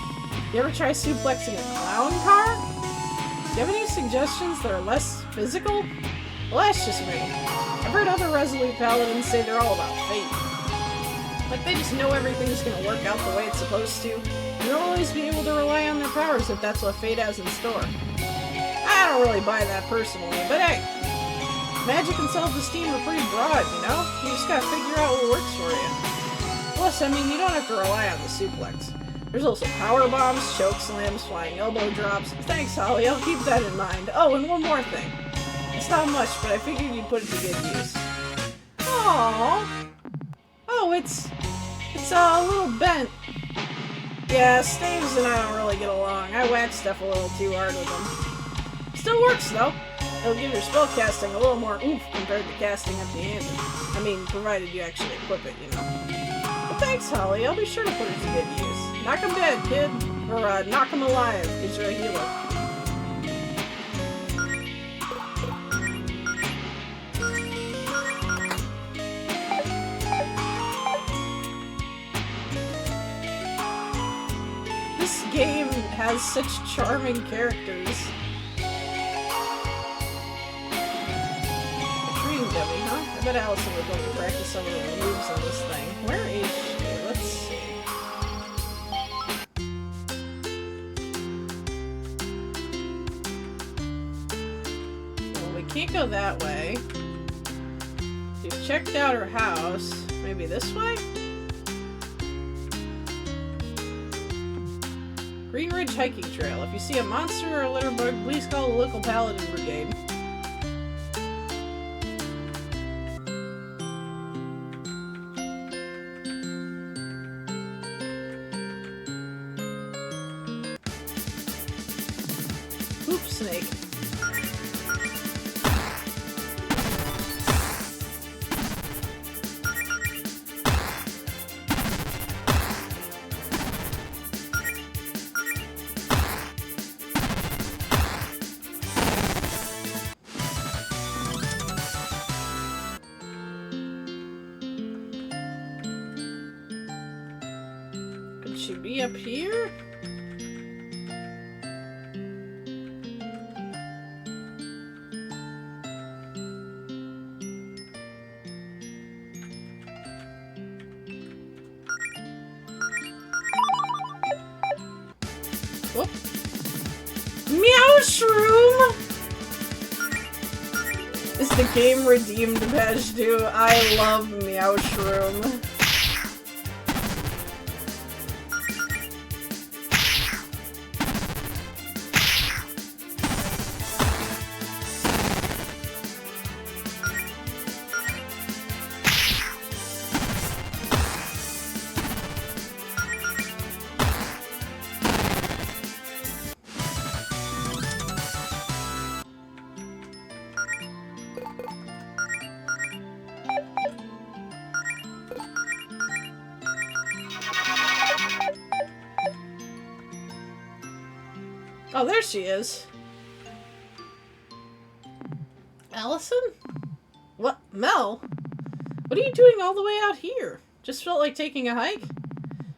You ever try suplexing a clown car? Do you have any suggestions that are less physical? Well, that's just me. I've heard other resolute paladins say they're all about fate. Like they just know everything's gonna work out the way it's supposed to, and they'll always be able to rely on their powers if that's what fate has in store. I don't really buy that personally, but hey, magic and self-esteem are pretty broad, you know? You just gotta figure out what works for you. Plus, I mean, you don't have to rely on the suplex. There's also power bombs, choke slams, flying elbow drops. Thanks, Holly, I'll keep that in mind. Oh, and one more thing. It's not much, but I figured you'd put it to good use. Aww. Oh, it's a little bent. Yeah, Staves and I don't really get along. I whack stuff a little too hard with them. Still works, though. It'll give your spell casting a little more oomph compared to casting empty-handed. I mean, provided you actually equip it, you know. But thanks, Holly. I'll be sure to put it to good use. Knock 'em dead, kid. Or, knock 'em alive, because you're a healer. This game has such charming characters. Dummy, huh? I bet Allison would love to practice some of the moves on this thing. Where is she? Let's see. Well, we can't go that way. We've checked out her house. Maybe this way? Green Ridge Hiking Trail. If you see a monster or a litter bug, please call the local paladin brigade. Snake. Maybe up here? Whoop. Meowshroom! Is the game redeemed, Pajdu? I love Meowshroom. Oh, there she is. Allison? What? Mel? What are you doing all the way out here? Just felt like taking a hike?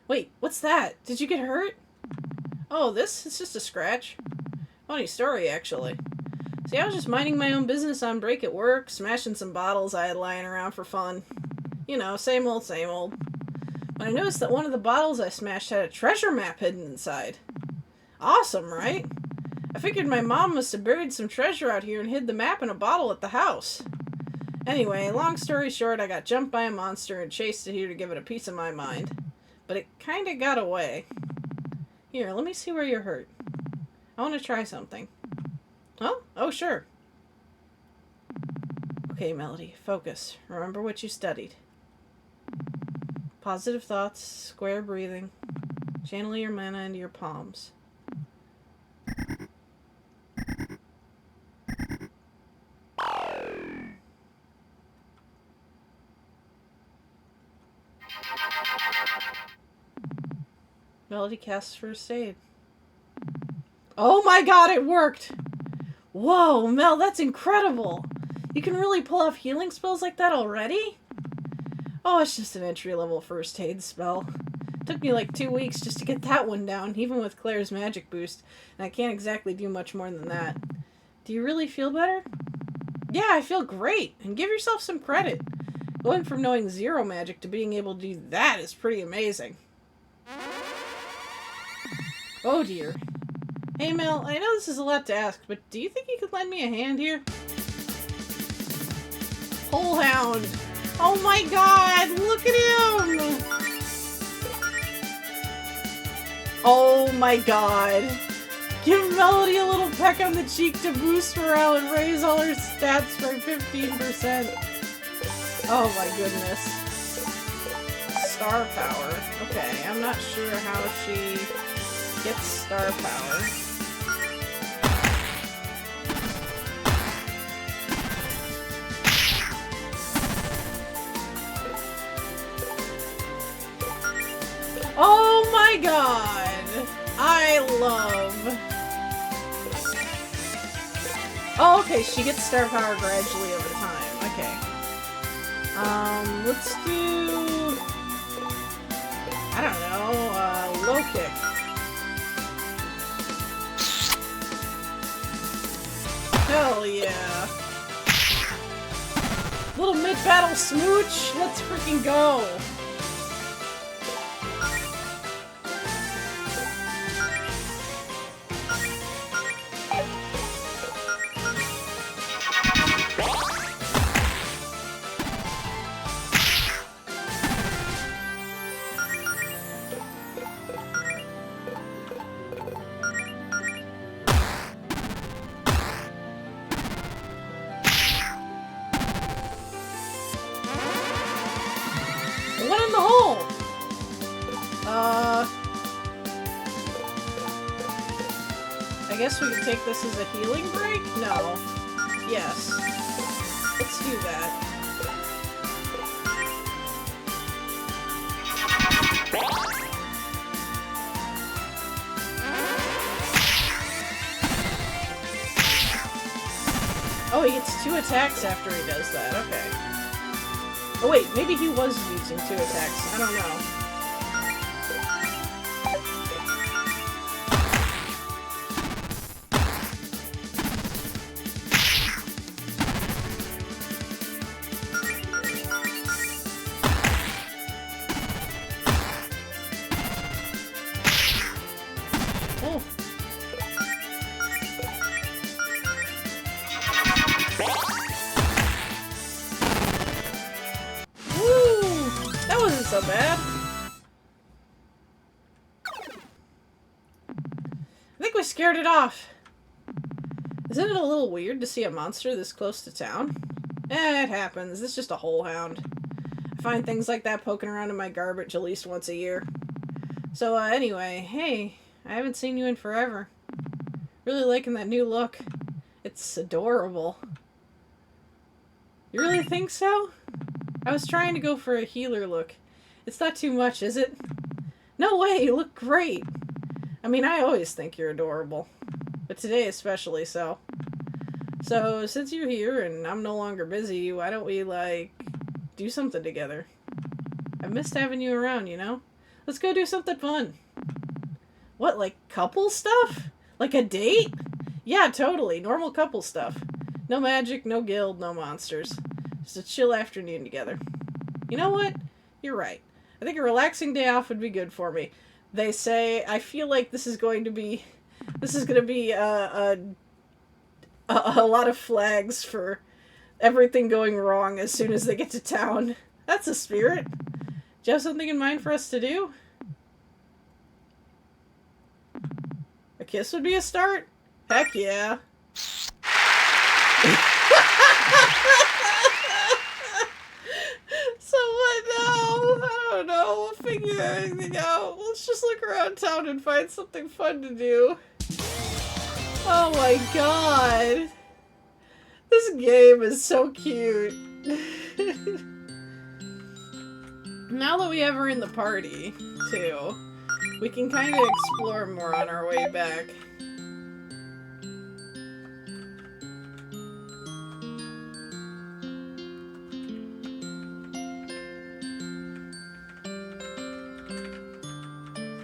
Wait, what's that? Did you get hurt? Oh, this? It's just a scratch. Funny story, actually. See, I was just minding my own business on break at work, smashing some bottles I had lying around for fun. You know, same old, same old. But I noticed that one of the bottles I smashed had a treasure map hidden inside. Awesome, right? I figured my mom must have buried some treasure out here and hid the map in a bottle at the house. Anyway, long story short, I got jumped by a monster and chased it here to give it a piece of my mind. But it kinda got away. Here, let me see where you're hurt. I want to try something. Huh? Oh, sure. Okay, Melody, focus. Remember what you studied. Positive thoughts, square breathing. Channel your mana into your palms. Melody casts first aid. Oh my god, it worked! Whoa, Mel, that's incredible! You can really pull off healing spells like that already? Oh, it's just an entry-level first aid spell. Took me like 2 weeks just to get that one down, even with Claire's magic boost, and I can't exactly do much more than that. Do you really feel better? Yeah, I feel great, and give yourself some credit. Going from knowing zero magic to being able to do that is pretty amazing. Oh dear. Hey Mel, I know this is a lot to ask, but do you think you could lend me a hand here? Pole Hound! Oh my god, look at him! Oh my god. Give Melody a little peck on the cheek to boost morale and raise all her stats by 15%. Oh my goodness. Star power. Okay, I'm not sure how she gets star power. Oh my god! I love... Oh, okay, she gets star power gradually over time. Okay. Let's do... I don't know, low kick. Hell yeah. Little mid-battle smooch, let's freaking go. One in the hole! I guess we can take this as a healing break? No. Yes. Let's do that. Oh, he gets 2 attacks after he does that. Okay. Oh wait, maybe he was using 2 attacks. I don't know. so bad. I think we scared it off. Isn't it a little weird to see a monster this close to town? Eh, it happens. It's just a hole hound. I find things like that poking around in my garbage at least once a year. So, anyway, hey, I haven't seen you in forever. Really liking that new look. It's adorable. You really think so? I was trying to go for a healer look. It's not too much, is it? No way, you look great. I mean, I always think you're adorable. But today especially so. So, since you're here and I'm no longer busy, why don't we, like, do something together? I've missed having you around, you know? Let's go do something fun. What, like couple stuff? Like a date? Yeah, totally. Normal couple stuff. No magic, no guild, no monsters. Just a chill afternoon together. You know what? You're right. I think a relaxing day off would be good for me. They say, I feel like this is going to be a lot of flags for everything going wrong as soon as they get to town. That's a spirit. Do you have something in mind for us to do? A kiss would be a start? Heck yeah. So what now? I don't know. We'll figure everything out. Let's just look around town and find something fun to do. Oh my god. This game is so cute. Now that we have her in the party, too, we can kind of explore more on our way back.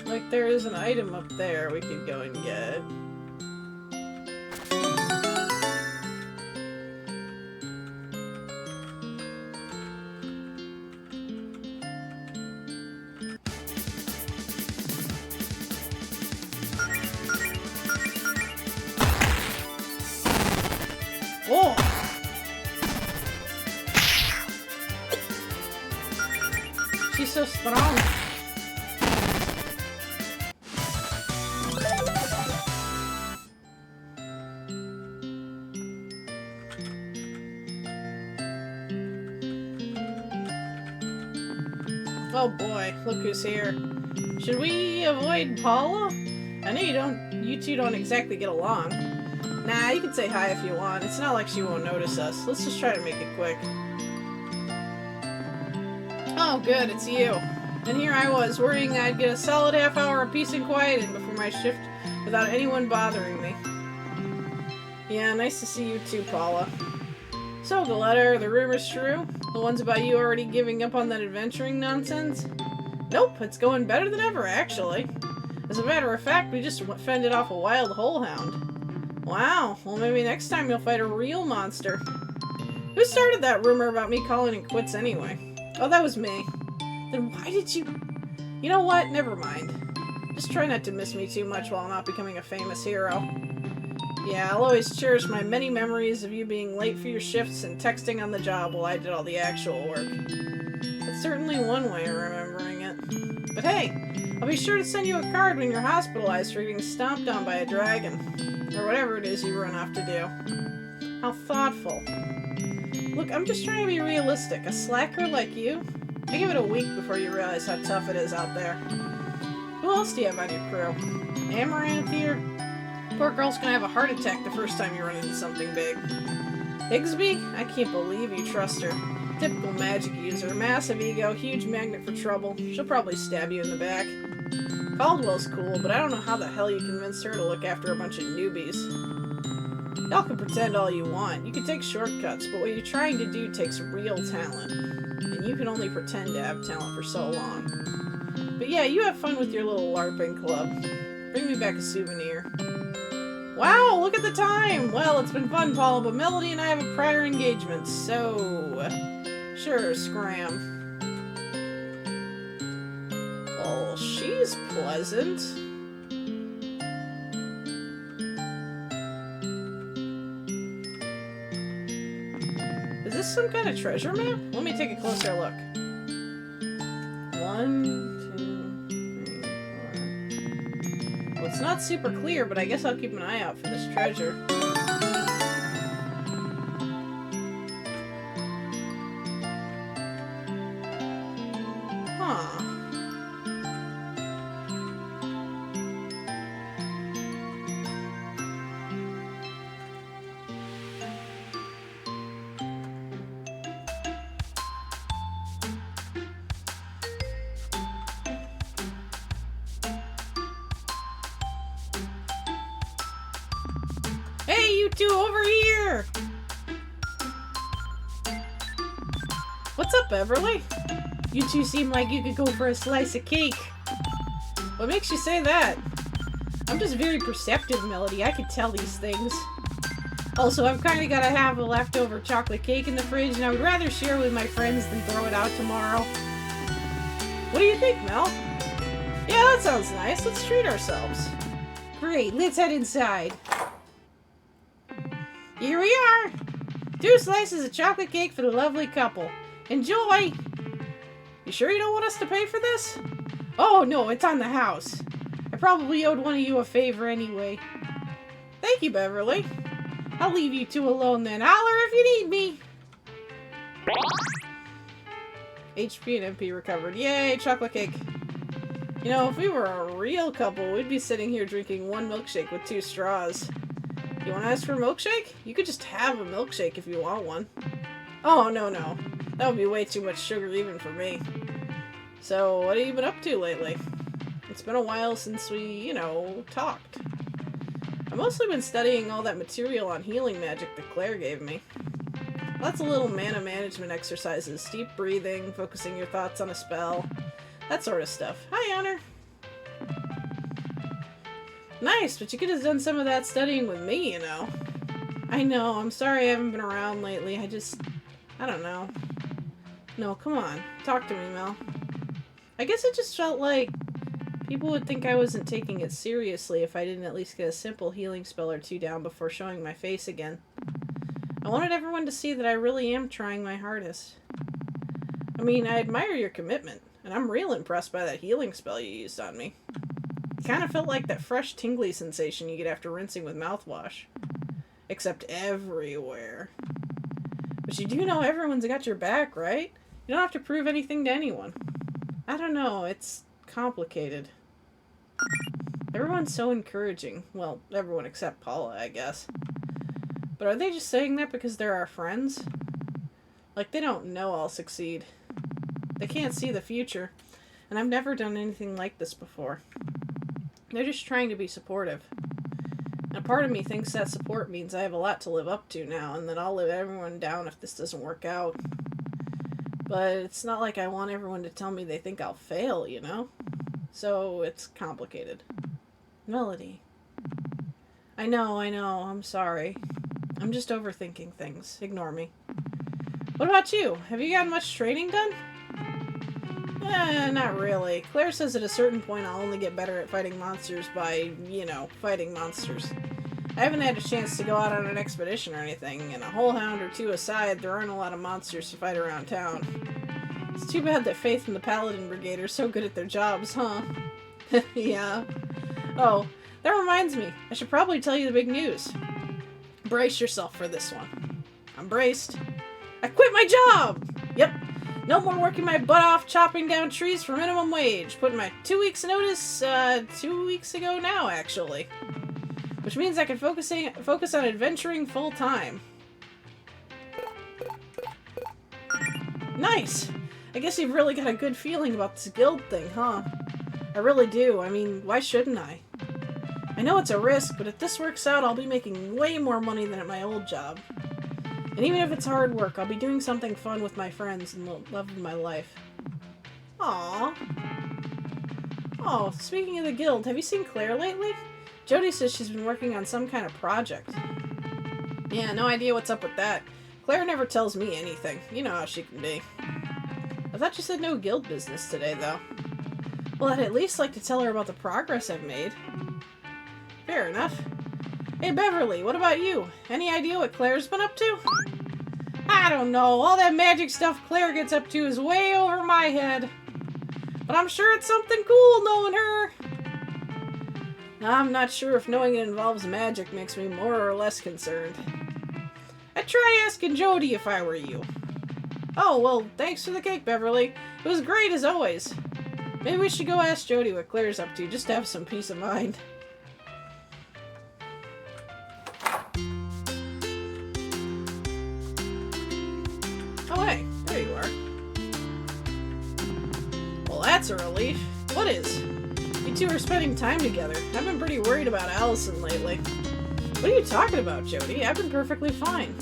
Like, there is an item up there we could go and get. Oh! She's so strong. Oh boy, look who's here. Should we avoid Paula? I know you two don't exactly get along. Nah, you can say hi if you want. It's not like she won't notice us. Let's just try to make it quick. Oh good, it's you. And here I was, worrying I'd get a solid half hour of peace and quiet in before my shift without anyone bothering me. Yeah, nice to see you too, Paula. So, Galetta, are the rumors true? The ones about you already giving up on that adventuring nonsense? Nope, it's going better than ever, actually. As a matter of fact, we just fended off a wild hole hound. Wow, well maybe next time you'll fight a real monster. Who started that rumor about me calling it quits anyway? Oh, that was me. Then why did you... You know what? Never mind. Just try not to miss me too much while I'm not becoming a famous hero. Yeah, I'll always cherish my many memories of you being late for your shifts and texting on the job while I did all the actual work. That's certainly one way of remembering it. But hey, I'll be sure to send you a card when you're hospitalized for getting stomped on by a dragon. Or whatever it is you run off to do. How thoughtful. Look, I'm just trying to be realistic. A slacker like you? I give it a week before you realize how tough it is out there. Who else do you have on your crew? Amaranth here? Poor girl's gonna have a heart attack the first time you run into something big. Higsby? I can't believe you trust her. Typical magic user. Massive ego, huge magnet for trouble. She'll probably stab you in the back. Caldwell's cool, but I don't know how the hell you convinced her to look after a bunch of newbies. Y'all can pretend all you want. You can take shortcuts, but what you're trying to do takes real talent. And you can only pretend to have talent for so long. But yeah, you have fun with your little LARPing club. Bring me back a souvenir. Wow, look at the time! Well, it's been fun, Paula, but Melody and I have a prior engagement, so... Sure, scram. Oh, she's pleasant. Is this some kind of treasure map? Let me take a closer look. 1, 2, 3, 4. Well, it's not super clear, but I guess I'll keep an eye out for this treasure. Huh. Hey, you two, over here! What's up, Beverly? You two seem like you could go for a slice of cake. What makes you say that? I'm just very perceptive, Melody. I can tell these things. Also, I've kind of got to have a leftover chocolate cake in the fridge, and I would rather share with my friends than throw it out tomorrow. What do you think, Mel? Yeah, that sounds nice. Let's treat ourselves. Great, let's head inside. Here we are! 2 slices of chocolate cake for the lovely couple. Enjoy! You sure you don't want us to pay for this? Oh, no, it's on the house. I probably owed one of you a favor anyway. Thank you, Beverly. I'll leave you two alone then. Holler if you need me. HP and MP recovered. Yay, chocolate cake. You know, if we were a real couple, we'd be sitting here drinking 1 milkshake with 2 straws. You want to ask for a milkshake? You could just have a milkshake if you want one. Oh, no. That would be way too much sugar even for me. So, what have you been up to lately? It's been a while since we, talked. I've mostly been studying all that material on healing magic that Claire gave me. Lots of little mana management exercises, deep breathing, focusing your thoughts on a spell, that sort of stuff. Hi, Honor! Nice, but you could have done some of that studying with me, you know. I know, I'm sorry I haven't been around lately. I don't know. No, come on. Talk to me, Mel. I guess it just felt like people would think I wasn't taking it seriously if I didn't at least get a simple healing spell or 2 down before showing my face again. I wanted everyone to see that I really am trying my hardest. I mean, I admire your commitment, and I'm real impressed by that healing spell you used on me. It kind of felt like that fresh tingly sensation you get after rinsing with mouthwash. Except everywhere. But you do know everyone's got your back, right? You don't have to prove anything to anyone. I don't know, it's complicated. Everyone's so encouraging. Well, everyone except Paula, I guess. But are they just saying that because they're our friends? Like, they don't know I'll succeed. They can't see the future, and I've never done anything like this before. They're just trying to be supportive. And a part of me thinks that support means I have a lot to live up to now, and that I'll let everyone down if this doesn't work out. But it's not like I want everyone to tell me they think I'll fail, you know? So it's complicated. Melody. I know, I'm sorry. I'm just overthinking things. Ignore me. What about you? Have you gotten much training done? Not really. Claire says at a certain point I'll only get better at fighting monsters by, fighting monsters. I haven't had a chance to go out on an expedition or anything, and a whole hound or 2 aside, there aren't a lot of monsters to fight around town. It's too bad that Faith and the Paladin Brigade are so good at their jobs, huh? Yeah. Oh, that reminds me. I should probably tell you the big news. Brace yourself for this one. I'm braced. I quit my job! Yep. No more working my butt off chopping down trees for minimum wage. Put in my 2 weeks notice, 2 weeks ago now, actually. Which means I can focus on adventuring full time. Nice! I guess you've really got a good feeling about this guild thing, huh? I really do. I mean, why shouldn't I? I know it's a risk, but if this works out, I'll be making way more money than at my old job. And even if it's hard work, I'll be doing something fun with my friends and the love of my life. Aww. Oh, speaking of the guild, have you seen Claire lately? Jody says she's been working on some kind of project. Yeah, no idea what's up with that. Claire never tells me anything. You know how she can be. I thought you said no guild business today, though. Well, I'd at least like to tell her about the progress I've made. Fair enough. Hey, Beverly, what about you? Any idea what Claire's been up to? I don't know. All that magic stuff Claire gets up to is way over my head. But I'm sure it's something cool knowing her. I'm not sure if knowing it involves magic makes me more or less concerned. I'd try asking Jody if I were you. Oh, well, thanks for the cake, Beverly. It was great as always. Maybe we should go ask Jody what Claire's up to, just to have some peace of mind. Oh, hey, there you are. Well, that's a relief. What is? You two are spending time together. I've been pretty worried about Allison lately. What are you talking about, Jody? I've been perfectly fine.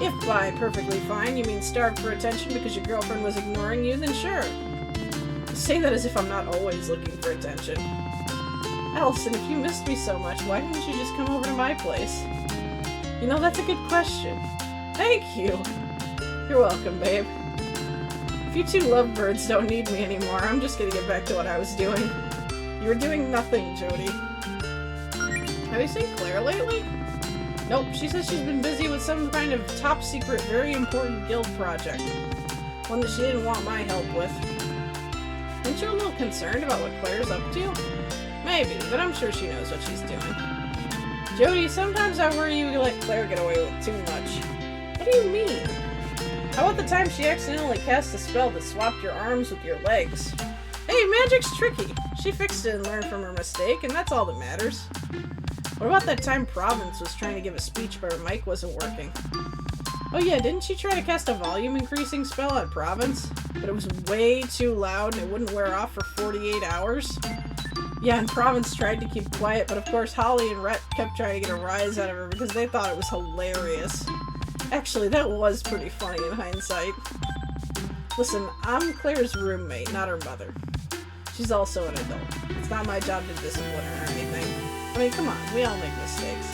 If by perfectly fine you mean starved for attention because your girlfriend was ignoring you, then sure. You say that as if I'm not always looking for attention. Allison, if you missed me so much, why didn't you just come over to my place? You know, that's a good question. Thank you. You're welcome, babe. If you two lovebirds don't need me anymore, I'm just gonna get back to what I was doing. You're doing nothing, Jody. Have you seen Claire lately? Nope, she says she's been busy with some kind of top secret, very important guild project. One that she didn't want my help with. Aren't you a little concerned about what Claire's up to? Maybe, but I'm sure she knows what she's doing. Jody, sometimes I worry you let Claire get away with too much. What do you mean? How about the time she accidentally cast a spell that swapped your arms with your legs? Hey, magic's tricky. She fixed it and learned from her mistake, and that's all that matters. What about that time Province was trying to give a speech but her mic wasn't working? Oh yeah, didn't she try to cast a volume increasing spell on Province? But it was way too loud and it wouldn't wear off for 48 hours? Yeah, and Province tried to keep quiet, but of course Holly and Rhett kept trying to get a rise out of her because they thought it was hilarious. Actually, that was pretty funny in hindsight. Listen, I'm Claire's roommate, not her mother. She's also an adult. It's not my job to discipline her or anything. I mean, come on, we all make mistakes.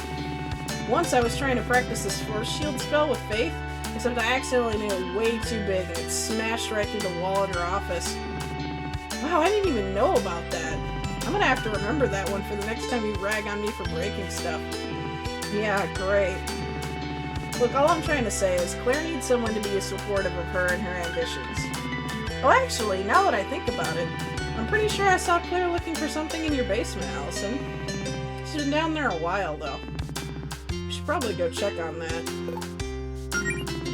Once I was trying to practice this force shield spell with Faith, except I accidentally made it way too big and it smashed right through the wall in her office. Wow, I didn't even know about that. I'm gonna have to remember that one for the next time you rag on me for breaking stuff. Yeah, great. Look, all I'm trying to say is Claire needs someone to be supportive of her and her ambitions. Oh, actually, now that I think about it, I'm pretty sure I saw Claire looking for something in your basement, Allison. She's been down there a while, though. We should probably go check on that.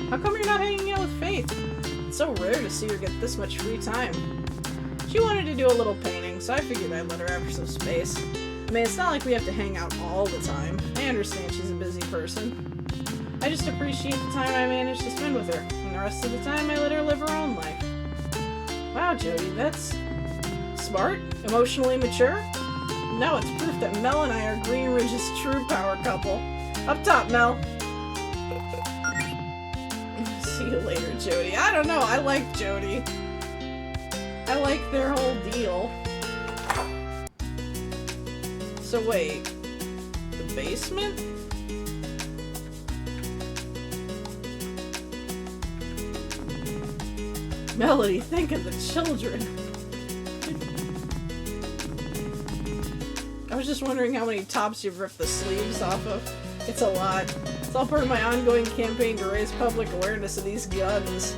How come you're not hanging out with Faith? It's so rare to see her get this much free time. She wanted to do a little painting, so I figured I'd let her have some space. I mean, it's not like we have to hang out all the time. I understand she's a busy person. I just appreciate the time I managed to spend with her, and the rest of the time I let her live her own life. Wow, Jody, that's smart, emotionally mature. No, it's proof that Mel and I are Green Ridge's true power couple. Up top, Mel. See you later, Jody. I don't know, I like Jody. I like their whole deal. So wait, the basement? Melody, think of the children. I was just wondering how many tops you've ripped the sleeves off of. It's a lot. It's all part of my ongoing campaign to raise public awareness of these guns.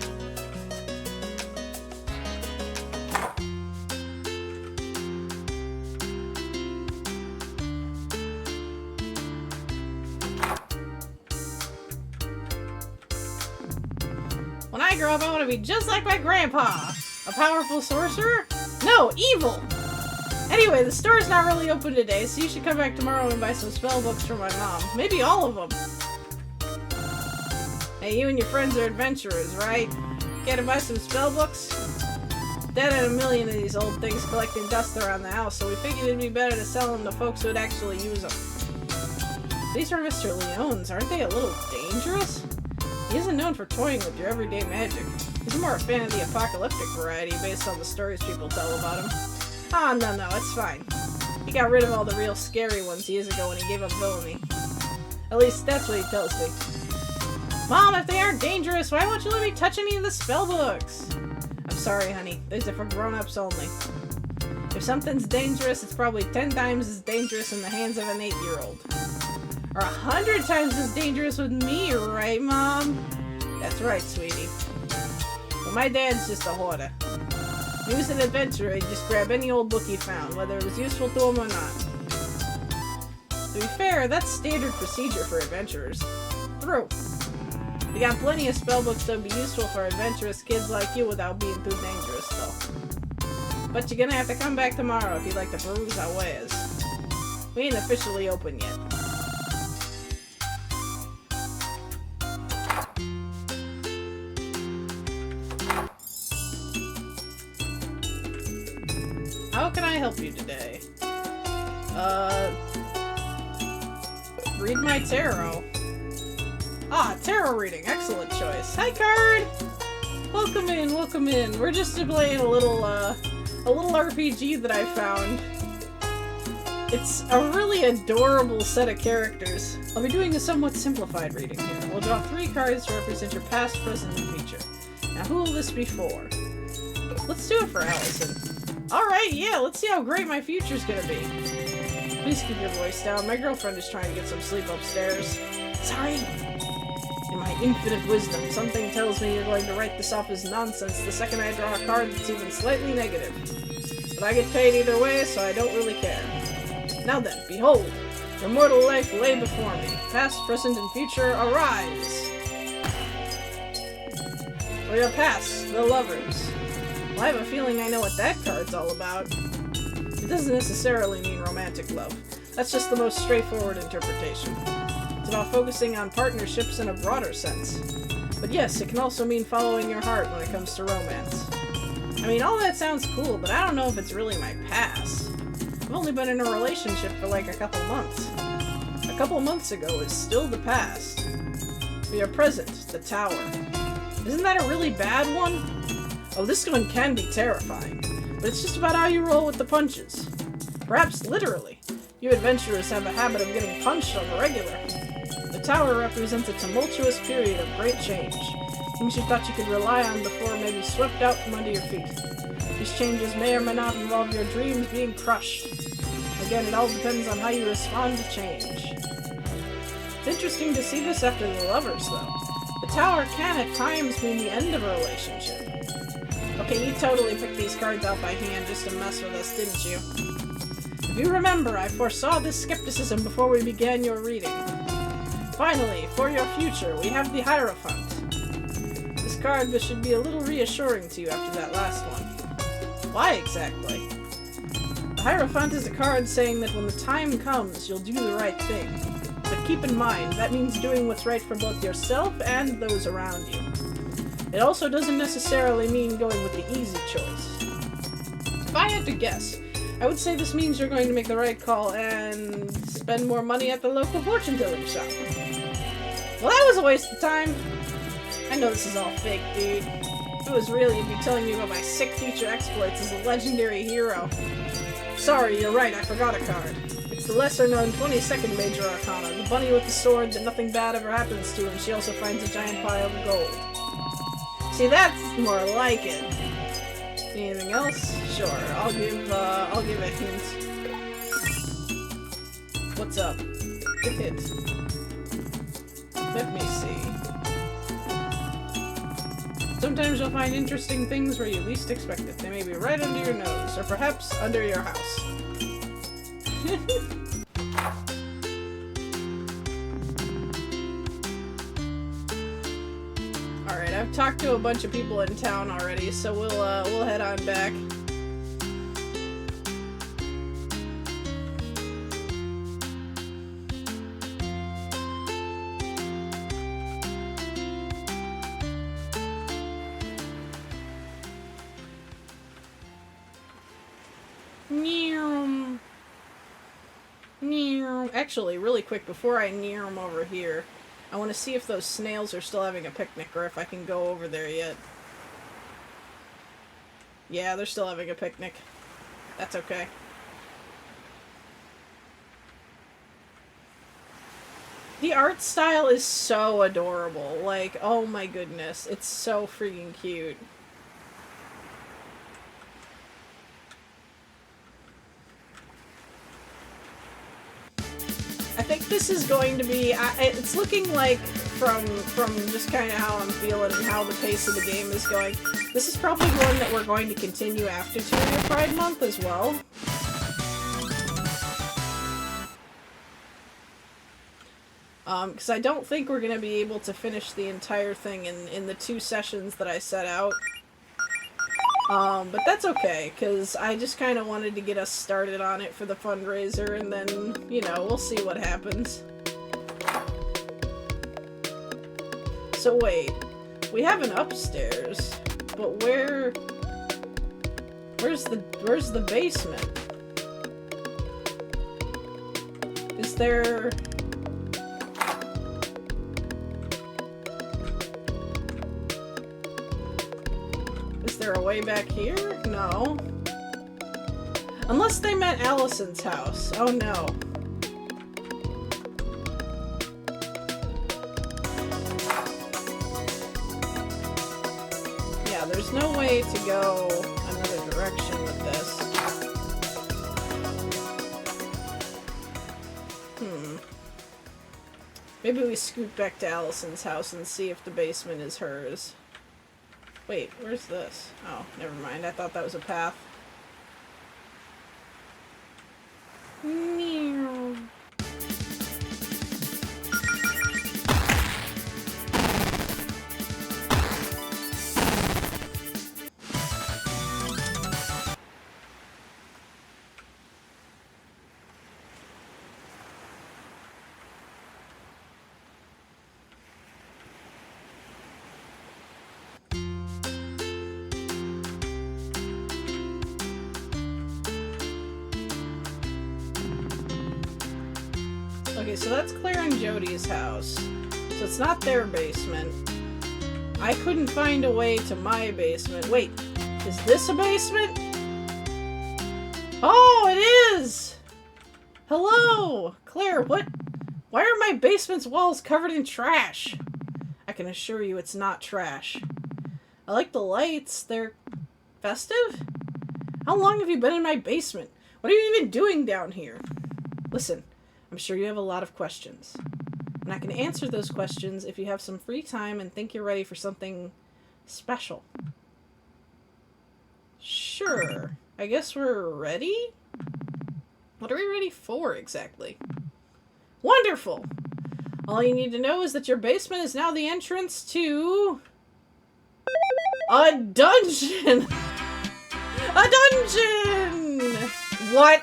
When I grow up, I want to be just like my grandpa. A powerful sorcerer? No, evil! Anyway, the store's not really open today, so you should come back tomorrow and buy some spell books for my mom. Maybe all of them. Hey, you and your friends are adventurers, right? Care to buy some spell books? Dad had a million of these old things collecting dust around the house, so we figured it'd be better to sell them to folks who would actually use them. These are Mr. Leone's. Aren't they a little dangerous? He isn't known for toying with your everyday magic. He's more a fan of the apocalyptic variety based on the stories people tell about him. Ah, no, it's fine. He got rid of all the real scary ones years ago when he gave up villainy. At least that's what he tells me. Mom, if they aren't dangerous, why won't you let me touch any of the spell books? I'm sorry, honey. These are for grown-ups only. If something's dangerous, it's probably 10 times as dangerous in the hands of an 8-year-old. Or 100 times as dangerous with me, right, Mom? That's right, sweetie. But my dad's just a hoarder. He was an adventurer, he'd just grab any old book he found, whether it was useful to him or not. To be fair, that's standard procedure for adventurers. True. We got plenty of spellbooks that would be useful for adventurous kids like you without being too dangerous, though. But you're gonna have to come back tomorrow if you'd like to peruse our wares. We ain't officially open yet. How can I help you today? Read my tarot. Ah, tarot reading. Excellent choice. Hi, card! Welcome in, welcome in. We're just playing a little RPG that I found. It's a really adorable set of characters. I'll be doing a somewhat simplified reading here. We'll draw 3 cards to represent your past, present, and future. Now, who will this be for? Let's do it for Allison. Alright, yeah, let's see how great my future's gonna be. Please keep your voice down. My girlfriend is trying to get some sleep upstairs. Sorry. In my infinite wisdom, something tells me you're going to write this off as nonsense the second I draw a card that's even slightly negative. But I get paid either way, so I don't really care. Now then, behold, your mortal life lay before me. Past, present, and future, arise! For your past, the lovers. Well, I have a feeling I know what that card's all about. It doesn't necessarily mean romantic love. That's just the most straightforward interpretation. It's about focusing on partnerships in a broader sense. But yes, it can also mean following your heart when it comes to romance. I mean, all that sounds cool, but I don't know if it's really my past. I've only been in a relationship for like a couple months. A couple months ago is still the past. For your present, the tower. Isn't that a really bad one? Oh, this one can be terrifying, but it's just about how you roll with the punches. Perhaps literally. You adventurers have a habit of getting punched on the regular. The tower represents a tumultuous period of great change. Things you thought you could rely on before may be swept out from under your feet. These changes may or may not involve your dreams being crushed. Again, it all depends on how you respond to change. It's interesting to see this after the lovers, though. The tower can at times mean the end of a relationship. Okay, you totally picked these cards out by hand just to mess with us, didn't you? If you remember, I foresaw this skepticism before we began your reading. Finally, for your future, we have the Hierophant. This card should be a little reassuring to you after that last one. Why exactly? The Hierophant is a card saying that when the time comes, you'll do the right thing. But keep in mind, that means doing what's right for both yourself and those around you. It also doesn't necessarily mean going with the easy choice. If I had to guess, I would say this means you're going to make the right call and spend more money at the local fortune-telling shop. Well, that was a waste of time. I know this is all fake, dude. If it was real, you'd be telling me about my sick future exploits as a legendary hero. Sorry, you're right, I forgot a card. It's the lesser-known 22nd Major Arcana, the bunny with the sword that nothing bad ever happens to, and she also finds a giant pile of gold. See, that's more like it. Anything else? Sure, I'll give a hint. What's up? Good hit. Let me see. Sometimes you'll find interesting things where you least expect it. They may be right under your nose, or perhaps under your house. Alright, I've talked to a bunch of people in town already, so we'll head on back. Actually, really quick, before I near them over here, I want to see if those snails are still having a picnic, or if I can go over there yet. Yeah, they're still having a picnic. That's okay. The art style is so adorable. Like, oh my goodness. It's so freaking cute. I think this is going to be, it's looking like from just kind of how I'm feeling and how the pace of the game is going, this is probably one that we're going to continue after Cheerio Pride Month as well. Because I don't think we're going to be able to finish the entire thing in the 2 sessions that I set out. But that's okay, because I just kind of wanted to get us started on it for the fundraiser, and then, you know, we'll see what happens. So wait, we have an upstairs, but where's the basement? Is there... Is there a way back here? No. Unless they meant Allison's house. Oh no. Yeah, there's no way to go another direction with this. Maybe we scoot back to Allison's house and see if the basement is hers. Wait, where's this? Oh, never mind. I thought that was a path. Meow. Okay, so that's Claire and Jody's house. So it's not their basement. I couldn't find a way to my basement. Wait, is this a basement? Oh, it is! Hello! Claire, what? Why are my basement's walls covered in trash? I can assure you it's not trash. I like the lights. They're festive? How long have you been in my basement? What are you even doing down here? Listen. I'm sure you have a lot of questions, and I can answer those questions if you have some free time and think you're ready for something special. Sure. I guess we're ready? What are we ready for, exactly? Wonderful! All you need to know is that your basement is now the entrance to... a dungeon! A dungeon! What?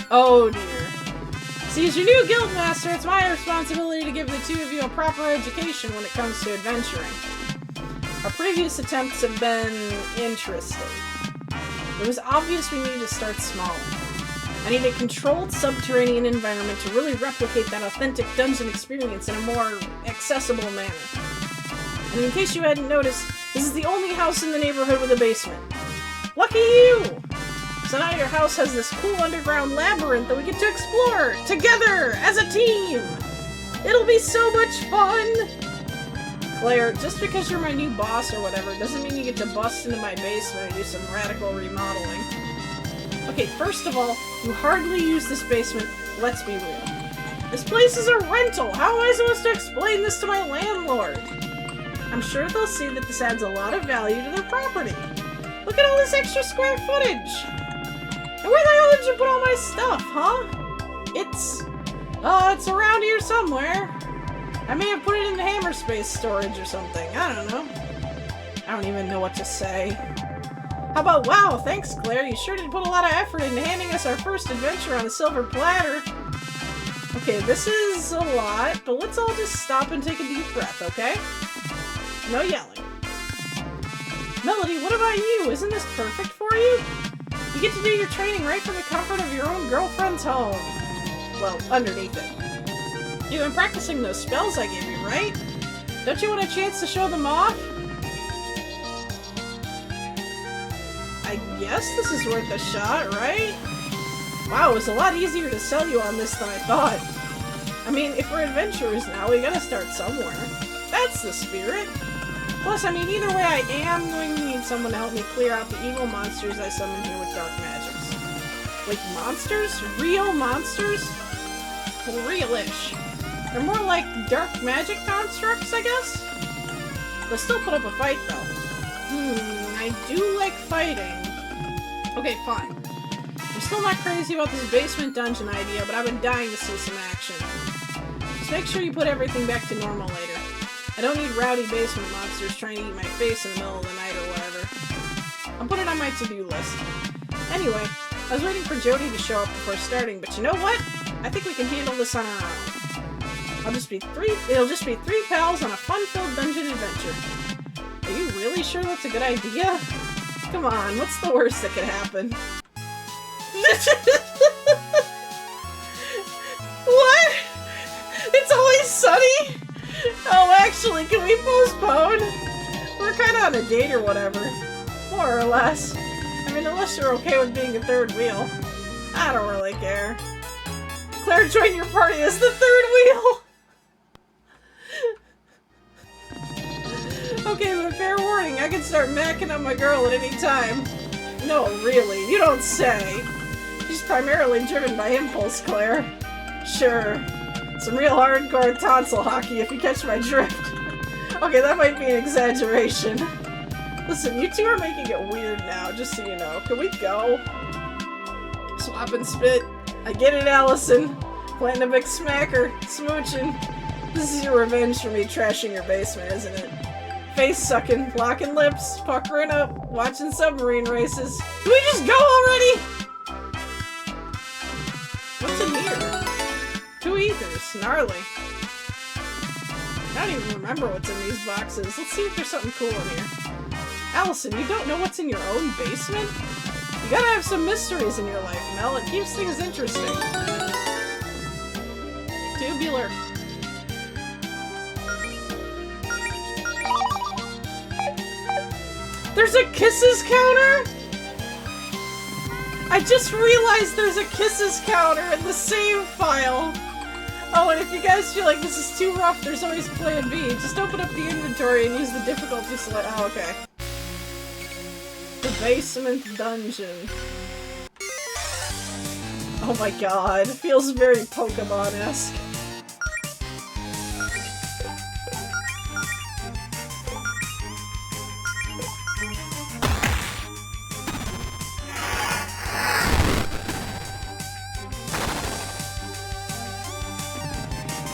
Oh dear. See, as your new guildmaster, it's my responsibility to give the two of you a proper education when it comes to adventuring. Our previous attempts have been interesting. It was obvious we needed to start smaller. I need a controlled subterranean environment to really replicate that authentic dungeon experience in a more accessible manner. And in case you hadn't noticed, this is the only house in the neighborhood with a basement. Lucky you! So now your house has this cool underground labyrinth that we get to explore together as a team! It'll be so much fun! Claire, just because you're my new boss or whatever doesn't mean you get to bust into my basement and do some radical remodeling. Okay, first of all, you hardly use this basement, let's be real. This place is a rental! How am I supposed to explain this to my landlord? I'm sure they'll see that this adds a lot of value to their property. Look at all this extra square footage! And where the hell did you put all my stuff, huh? It's around here somewhere. I may have put it in the Hammerspace storage or something. I don't know. I don't even know what to say. How about, wow, thanks, Claire. You sure did put a lot of effort into handing us our first adventure on a silver platter. Okay, this is a lot, but let's all just stop and take a deep breath, okay? No yelling. Melody, what about you? Isn't this perfect for you? You get to do your training right from the comfort of your own girlfriend's home. Well, underneath it. You've been practicing those spells I gave you, right? Don't you want a chance to show them off? I guess this is worth a shot, right? Wow, it was a lot easier to sell you on this than I thought. I mean, if we're adventurers now, we gotta start somewhere. That's the spirit. Plus, I mean, either way, I am going to need someone to help me clear out the evil monsters I summon here with dark magics. Like monsters? Real monsters? Real-ish. They're more like dark magic constructs, I guess? They'll still put up a fight, though. I do like fighting. Okay, fine. I'm still not crazy about this basement dungeon idea, but I've been dying to see some action. Just make sure you put everything back to normal later. I don't need rowdy basement monsters trying to eat my face in the middle of the night or whatever. I'll put it on my to-do list. Anyway, I was waiting for Jody to show up before starting, but you know what? I think we can handle this on our own. It'll just be three pals on a fun-filled dungeon adventure. Are you really sure that's a good idea? Come on, what's the worst that could happen? What? It's always sunny? Oh, actually, can we postpone? We're kinda on a date or whatever. More or less. I mean, unless you're okay with being a third wheel. I don't really care. Claire joined your party as the third wheel! Okay, but fair warning, I can start macking on my girl at any time. No, really, you don't say. She's primarily driven by impulse, Claire. Sure. Some real hardcore tonsil hockey, if you catch my drift. Okay, that might be an exaggeration. Listen, you two are making it weird now, just so you know. Can we go? Swap and spit. I get it, Allison. Planting a big smacker. Smooching. This is your revenge for me trashing your basement, isn't it? Face sucking, locking lips, puckering up, watching submarine races. Can we just go already? What's in here? 2 ethers. Gnarly. I don't even remember what's in these boxes. Let's see if there's something cool in here. Allison, you don't know what's in your own basement? You gotta have some mysteries in your life, Mel. It keeps things interesting. Tubular. There's a kisses counter? I just realized there's a kisses counter in the save file. Oh, and if you guys feel like this is too rough, there's always plan B. Just open up the inventory and use the difficulty select. Oh, okay. The basement dungeon. Oh my god, it feels very Pokemon-esque.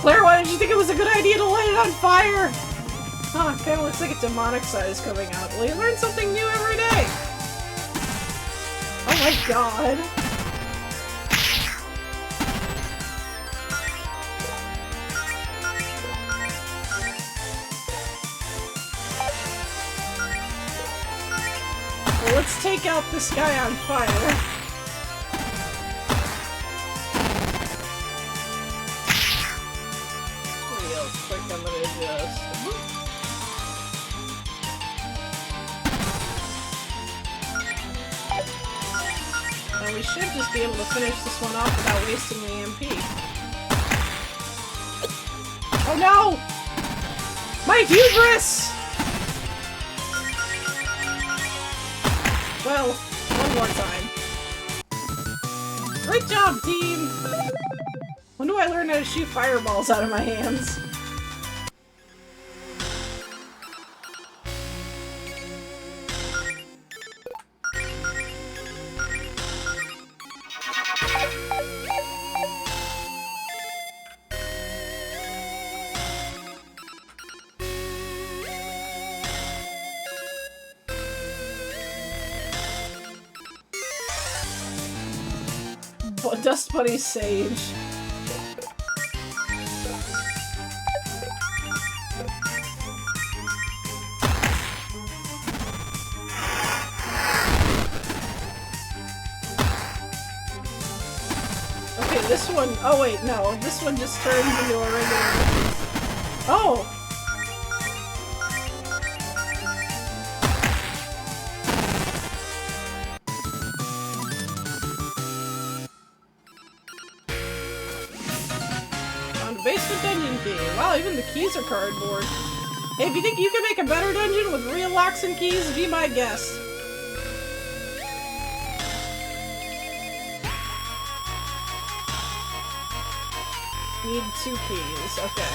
Claire, why did you think it was a good idea to light it on fire? Huh, kinda looks like a demonic side is coming out. Well, you learn something new every day! Oh my god! Well, let's take out this guy on fire. And we should just be able to finish this one off without wasting the EMP. Oh no! My hubris! Well, one more time. Great job, team! When do I learn how to shoot fireballs out of my hands? Dust Bunny Sage. Okay, this one. Oh wait, no. This one just turns into a regular. Oh! Basement dungeon key. Wow, even the keys are cardboard. Hey, if you think you can make a better dungeon with real locks and keys, be my guest. Need 2 keys. Okay.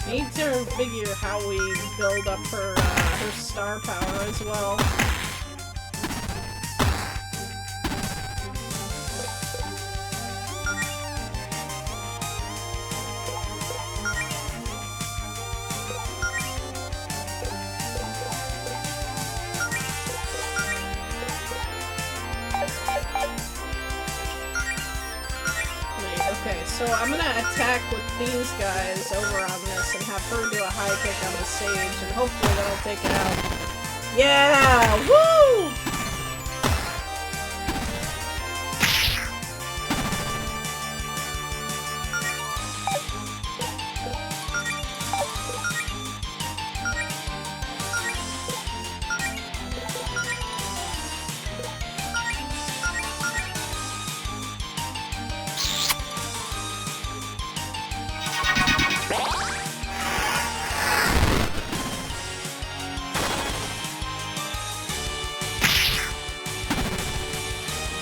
Need to figure how we build up her star power as well. Okay, so I'm gonna attack with these guys over on this and have her do a high kick on the stage, and hopefully that'll take it out. Yeah! Woo!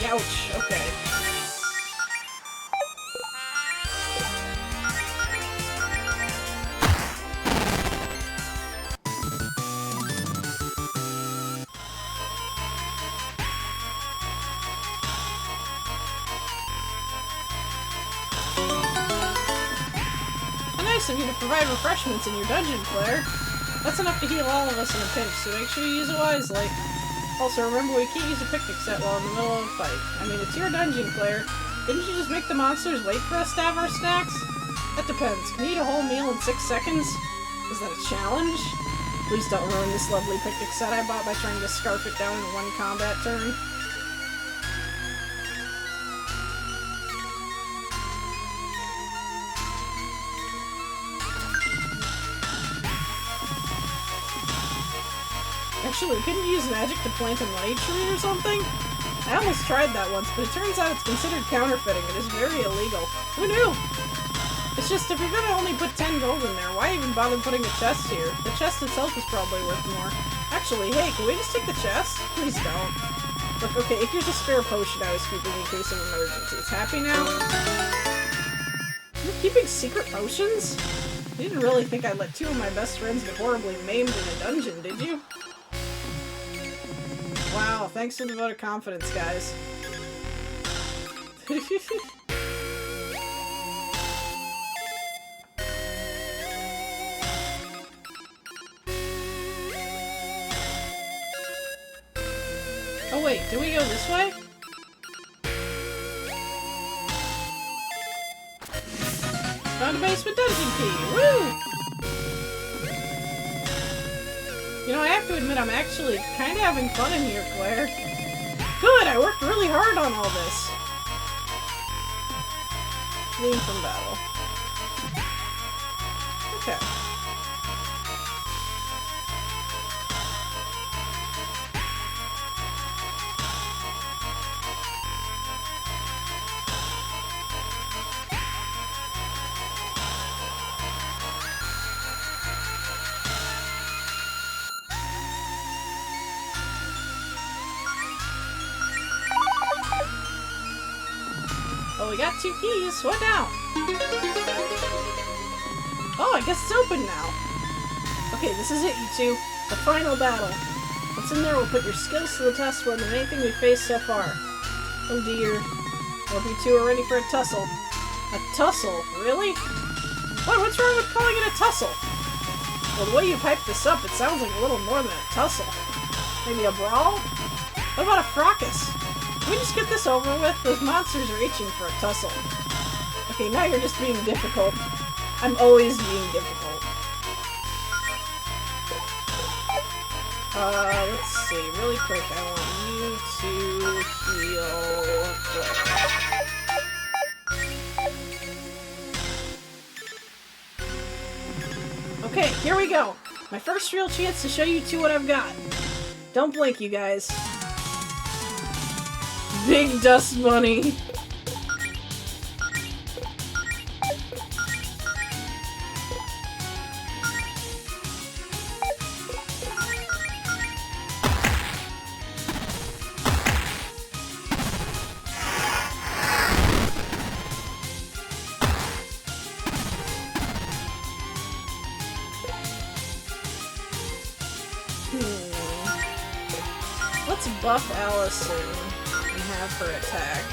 Ouch, okay. How nice of you to provide refreshments in your dungeon, Claire. That's enough to heal all of us in a pinch, so make sure you use it wisely. Also, remember, we can't use a picnic set while in the middle of a fight. I mean, it's your dungeon, Claire. Didn't you just make the monsters wait for us to have our snacks? That depends. Can you eat a whole meal in 6 seconds? Is that a challenge? Please don't ruin this lovely picnic set I bought by trying to scarf it down in one combat turn. Actually, couldn't you use magic to plant a money tree or something? I almost tried that once, but it turns out it's considered counterfeiting. It is very illegal. Who knew? It's just, if you're gonna only put 10 gold in there, why even bother putting a chest here? The chest itself is probably worth more. Actually, hey, can we just take the chest? Please don't. Look, okay, here's a spare potion I was keeping in case of emergencies. Happy now? You're keeping secret potions? You didn't really think I'd let 2 of my best friends get horribly maimed in a dungeon, did you? Wow, thanks for the vote of confidence, guys. Oh wait, do we go this way? Found a basement dungeon key! Woo! You know, I have to admit, I'm actually kind of having fun in here, Claire. Good! I worked really hard on all this! Fleeing from battle. Okay. Well, we got 2 keys. What now? Oh, I guess it's open now. Okay, this is it, you two. The final battle. What's in there will put your skills to the test more than anything we've faced so far. Oh dear. Hope you two are ready for a tussle. A tussle? Really? What's wrong with calling it a tussle? Well, the way you've hyped this up, it sounds like a little more than a tussle. Maybe a brawl? What about a fracas? Can we just get this over with? Those monsters are itching for a tussle. Okay, now you're just being difficult. I'm always being difficult. Let's see. Really quick, I want you to heal Claire. Okay, here we go. My first real chance to show you two what I've got. Don't blink, you guys. Big dust bunny. let's buff Allison and have her attack.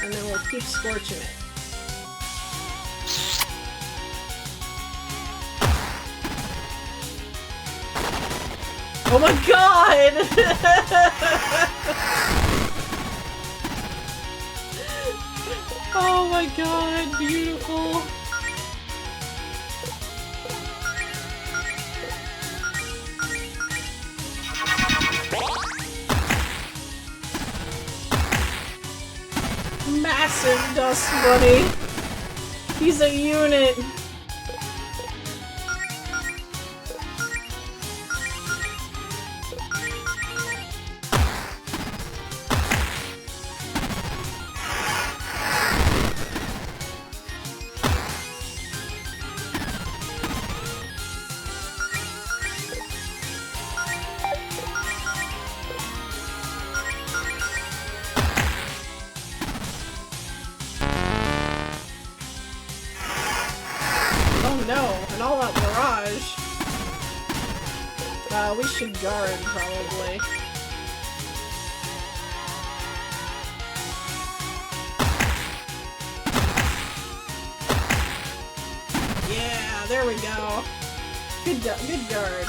And then we'll keep scorching it. Oh my god! Oh my god, beautiful. Massive dust bunny. He's a unit. We should guard, probably. Yeah, there we go. Good guard.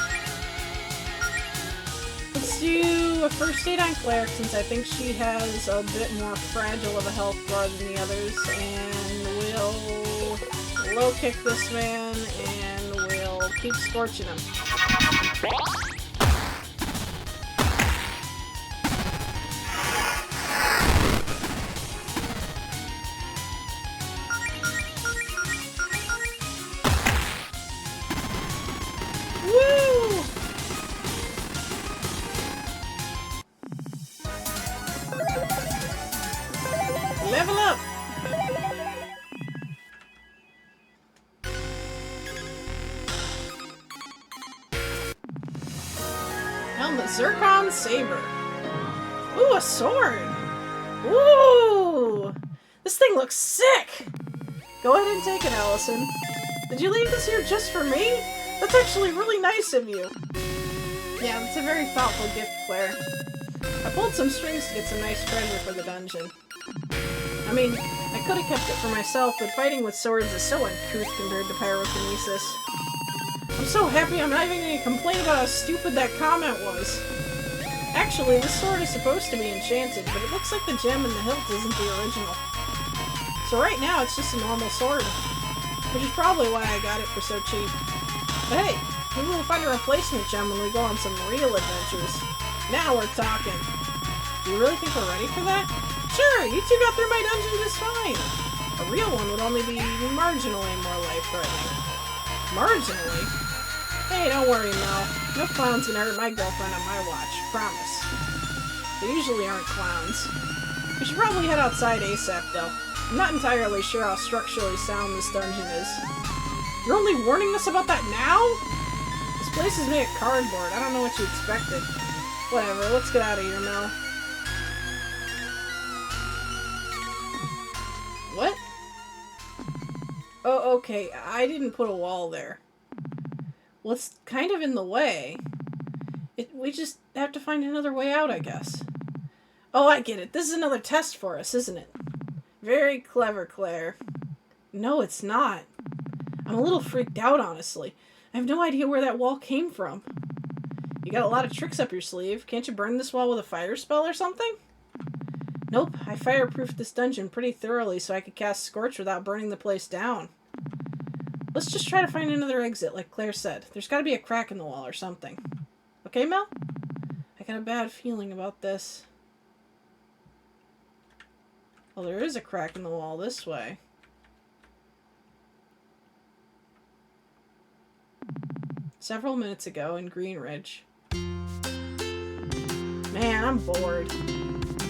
Let's do a first aid on Claire, since I think she has a bit more fragile of a health bar than the others, and we'll low kick this man, and we'll keep scorching him. Level up! Found the Zircon Saber. Ooh, a sword! Ooh! This thing looks sick! Go ahead and take it, Allison. Did you leave this here just for me? That's actually really nice of you. Yeah, that's a very thoughtful gift, Claire. I pulled some strings to get some nice treasure for the dungeon. I mean, I could have kept it for myself, but fighting with swords is so uncouth compared to pyrokinesis. I'm so happy I'm not even going to complain about how stupid that comment was. Actually, this sword is supposed to be enchanted, but it looks like the gem in the hilt isn't the original. So right now, it's just a normal sword. Which is probably why I got it for so cheap. But hey, maybe we'll find a replacement gem when we go on some real adventures. Now we're talking. Do you really think we're ready for that? Sure, you two got through my dungeon just fine. A real one would only be marginally more life-threatening. Marginally? Hey, don't worry, Mel. No clown's gonna hurt my girlfriend on my watch. Promise. They usually aren't clowns. We should probably head outside ASAP, though. I'm not entirely sure how structurally sound this dungeon is. You're only warning us about that now? This place is made of cardboard. I don't know what you expected. Whatever, let's get out of here, Mel. What? Oh, okay. I didn't put a wall there. Well, it's kind of in the way. We just have to find another way out, I guess. Oh, I get it. This is another test for us, isn't it? Very clever, Claire. No, it's not. I'm a little freaked out, honestly. I have no idea where that wall came from. You got a lot of tricks up your sleeve. Can't you burn this wall with a fire spell or something? Nope, I fireproofed this dungeon pretty thoroughly so I could cast Scorch without burning the place down. Let's just try to find another exit, like Claire said. There's gotta be a crack in the wall or something. Okay, Mel? I got a bad feeling about this. Well, there is a crack in the wall this way. Several minutes ago in Greenridge. Man, I'm bored.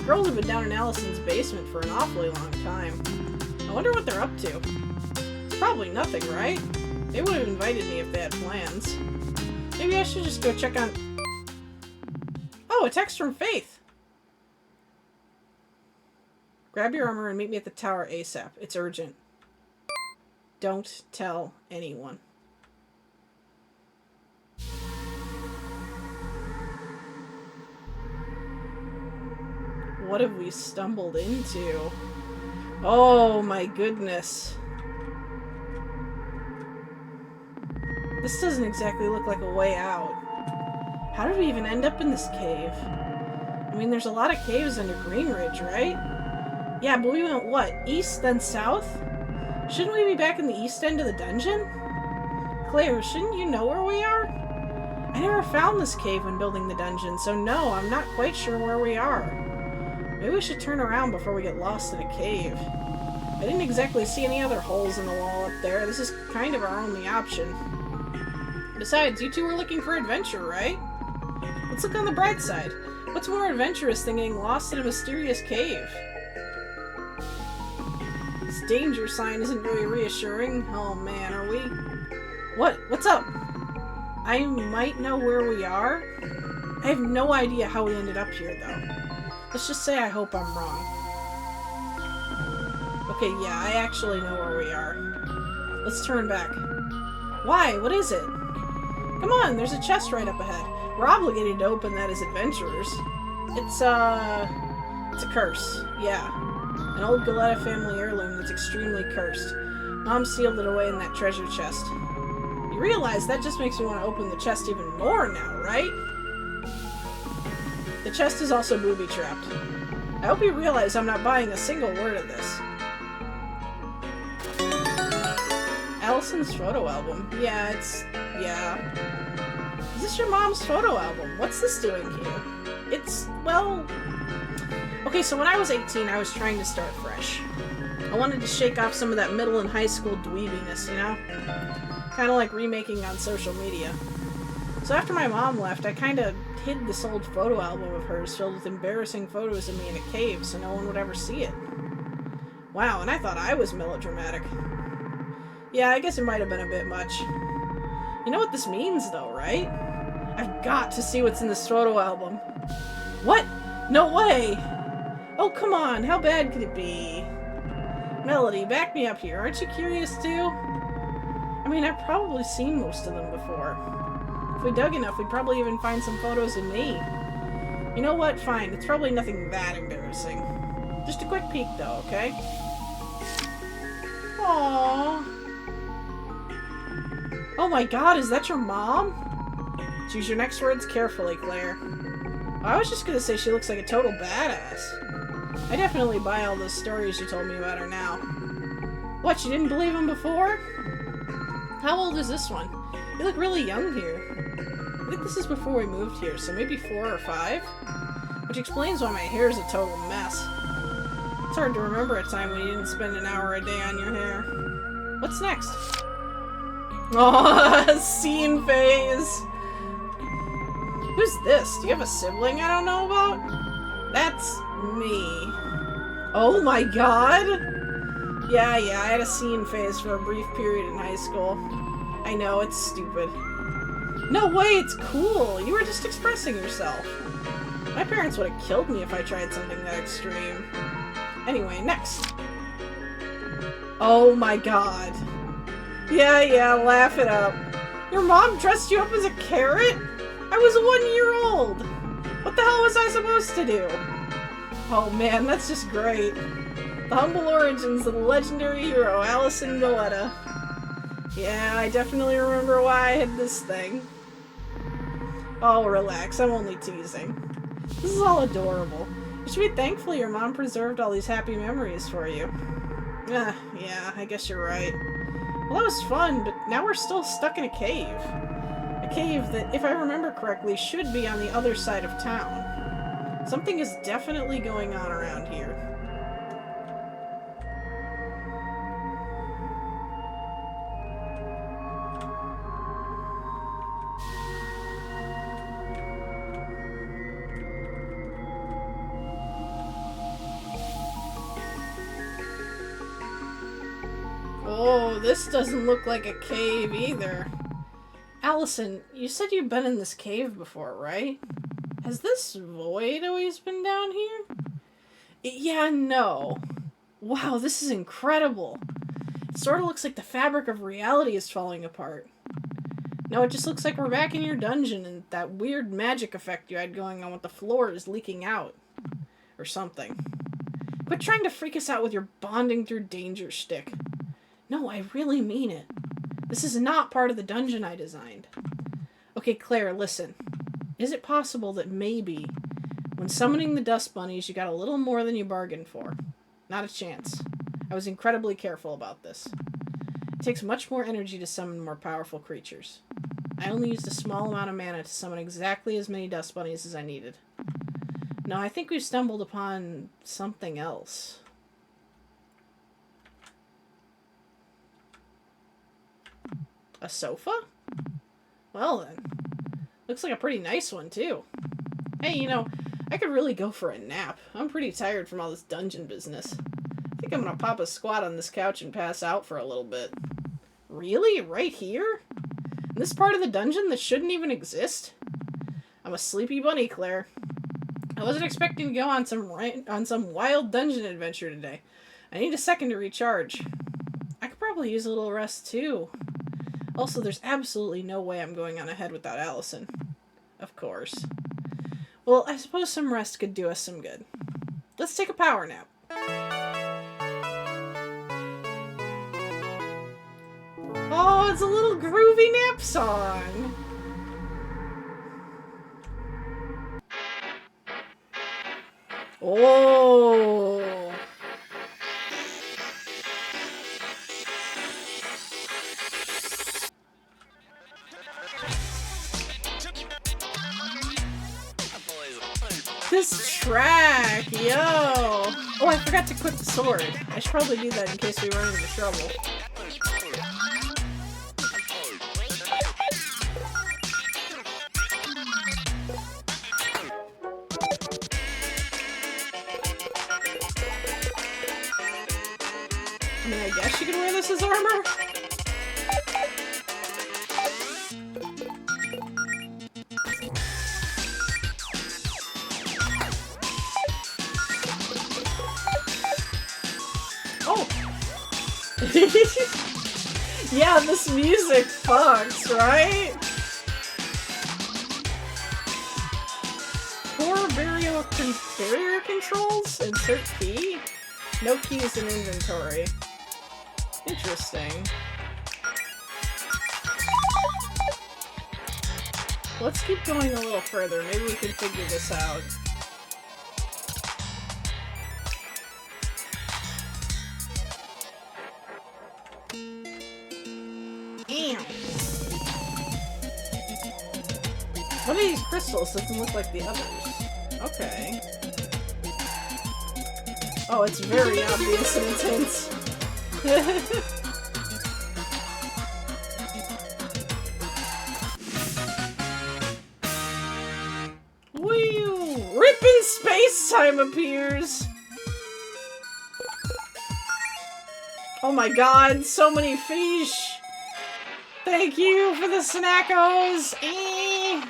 Girls have been down in Allison's basement for an awfully long time. I wonder what they're up to. It's probably nothing, right? They would have invited me if they had plans. Maybe I should just go check on... Oh, a text from Faith! Grab your armor and meet me at the tower ASAP. It's urgent. Don't tell anyone. what have we stumbled into? Oh my goodness. This doesn't exactly look like a way out. How did we even end up in this cave? I mean, there's a lot of caves under Greenridge, right? Yeah, but we went, what, east then south? Shouldn't we be back in the east end of the dungeon? Claire, shouldn't you know where we are? I never found this cave when building the dungeon, so no, I'm not quite sure where we are. Maybe we should turn around before we get lost in a cave. I didn't exactly see any other holes in the wall up there. This is kind of our only option. Besides, you two were looking for adventure, right? Let's look on the bright side. What's more adventurous than getting lost in a mysterious cave? This danger sign isn't very reassuring. Oh man, are we... What? What's up? I might know where we are? I have no idea how we ended up here, though. Let's just say I hope I'm wrong. Okay, yeah, I actually know where we are. Let's turn back. Why? What is it? Come on, there's a chest right up ahead. We're obligated to open that as adventurers. It's a curse. Yeah. An old Goleta family heirloom that's extremely cursed. Mom sealed it away in that treasure chest. You realize that just makes me want to open the chest even more now, right? The chest is also booby-trapped. I hope you realize I'm not buying a single word of this. Allison's photo album. Yeah. Is this your mom's photo album? What's this doing here? It's, well... Okay, so when I was 18, I was trying to start fresh. I wanted to shake off some of that middle and high school dweebiness, you know? Kind of like remaking on social media. So after my mom left, I kind of hid this old photo album of hers filled with embarrassing photos of me in a cave so no one would ever see it. Wow, and I thought I was melodramatic. Yeah, I guess it might have been a bit much. You know what this means, though, right? I've got to see what's in this photo album. What? No way! Oh, come on, how bad could it be? Melody, back me up here. Aren't you curious, too? I mean, I've probably seen most of them before. If we dug enough, we'd probably even find some photos of me. You know what? Fine. It's probably nothing that embarrassing. Just a quick peek, though, okay? Aww. Oh my god, is that your mom? Choose your next words carefully, Claire. I was just gonna say she looks like a total badass. I definitely buy all those stories you told me about her now. What, you didn't believe them before? How old is this one? You look really young here. I think this is before we moved here, so maybe 4 or 5? Which explains why my hair is a total mess. It's hard to remember a time when you didn't spend an hour a day on your hair. What's next? Aww, scene phase! Who's this? Do you have a sibling I don't know about? That's me. Oh my god! Yeah, I had a scene phase for a brief period in high school. I know, it's stupid. No way, it's cool! You were just expressing yourself. My parents would have killed me if I tried something that extreme. Anyway, next. Oh my god. Yeah, laugh it up. Your mom dressed you up as a carrot? I was 1 year old! What the hell was I supposed to do? Oh man, that's just great. The humble origins of the legendary hero, Allison Goleta. Yeah, I definitely remember why I had this thing. Oh, relax, I'm only teasing. This is all adorable. You should be thankful your mom preserved all these happy memories for you. Yeah, I guess you're right. Well, that was fun, but now we're still stuck in a cave. A cave that, if I remember correctly, should be on the other side of town. Something is definitely going on around here. Oh, this doesn't look like a cave either. Allison, you said you've been in this cave before, right? Has this void always been down here? Yeah, no. Wow, this is incredible. It sort of looks like the fabric of reality is falling apart. No, it just looks like we're back in your dungeon and that weird magic effect you had going on with the floor is leaking out. Or something. Quit trying to freak us out with your bonding through danger shtick. No, I really mean it. This is not part of the dungeon I designed. Okay, Claire, listen. Is it possible that maybe, when summoning the dust bunnies, you got a little more than you bargained for? Not a chance. I was incredibly careful about this. It takes much more energy to summon more powerful creatures. I only used a small amount of mana to summon exactly as many dust bunnies as I needed. No, I think we've stumbled upon something else. A sofa? Well then. Looks like a pretty nice one, too. Hey, you know, I could really go for a nap. I'm pretty tired from all this dungeon business. I think I'm gonna pop a squat on this couch and pass out for a little bit. Really? Right here? In this part of the dungeon that shouldn't even exist? I'm a sleepy bunny, Claire. I wasn't expecting to go on some wild dungeon adventure today. I need a second to recharge. I could probably use a little rest, too. Also, there's absolutely no way I'm going on ahead without Allison. Of course. Well, I suppose some rest could do us some good. Let's take a power nap. Oh, it's a little groovy nap song. Oh. This track, yo. Oh, I forgot to equip the sword. I should probably do that in case we run into trouble. I mean, I guess you could wear this as armor? Oh! Yeah, this music fucks, right? Poor barrier controls? Insert key? No keys in inventory. Interesting. Let's keep going a little further. Maybe we can figure this out. Damn. What are these crystals? Doesn't look like the others. Okay. Oh, it's very obvious and intense. Woo! Rippin' space-time appears! Oh my god, so many fish! Thank you for the snackos! Eh.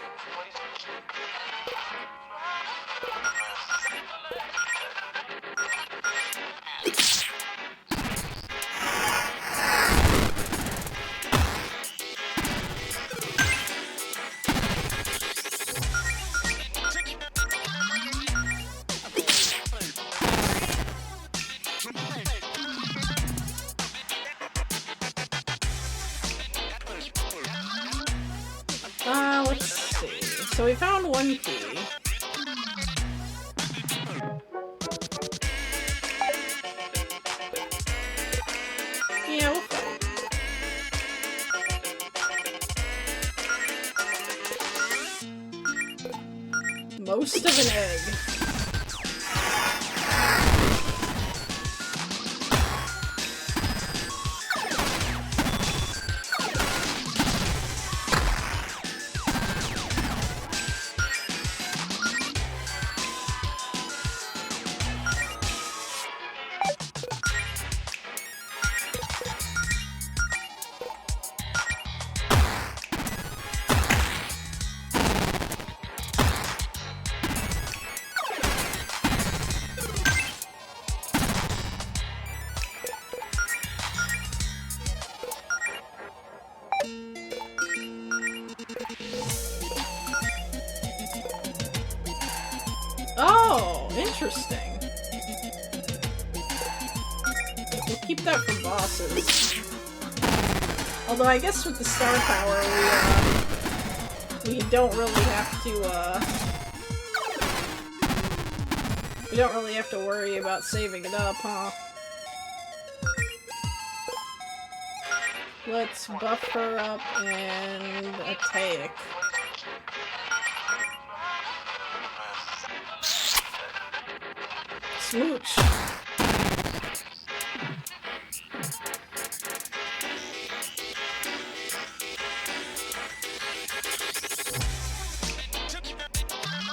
Let's see. So we found one key. Yeah, we'll find it. Most of an egg. Interesting. We'll keep that for bosses. Although I guess with the star power, we don't really have to, we don't really have to worry about saving it up, huh? Let's buff her up and attack. Smooch.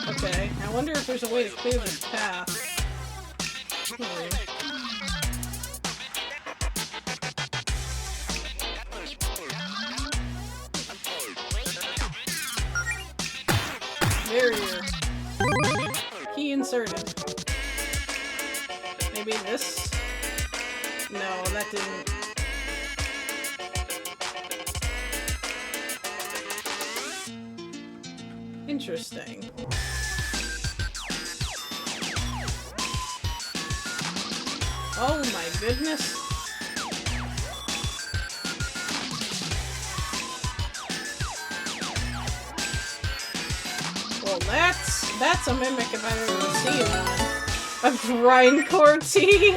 Okay, I wonder if there's a way to clear this path. Barrier. Key inserted. Maybe this? No, that didn't. Interesting. Oh my goodness. Well, that's a mimic if I've ever seen one. A grindcore tea?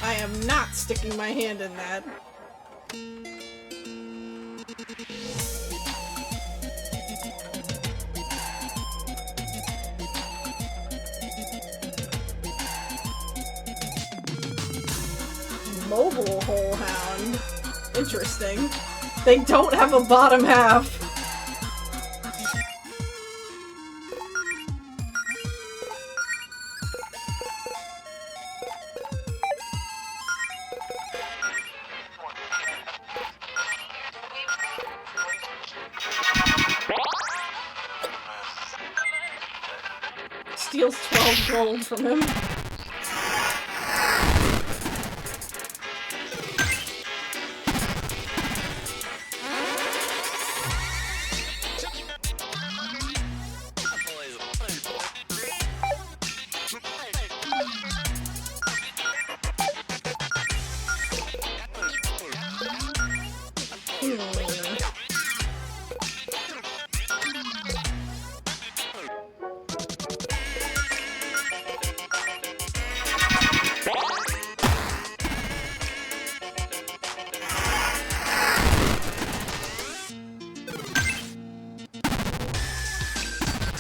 I am not sticking my hand in that. Mobile hole hound. Interesting. They don't have a bottom half. Steals 12 gold from him.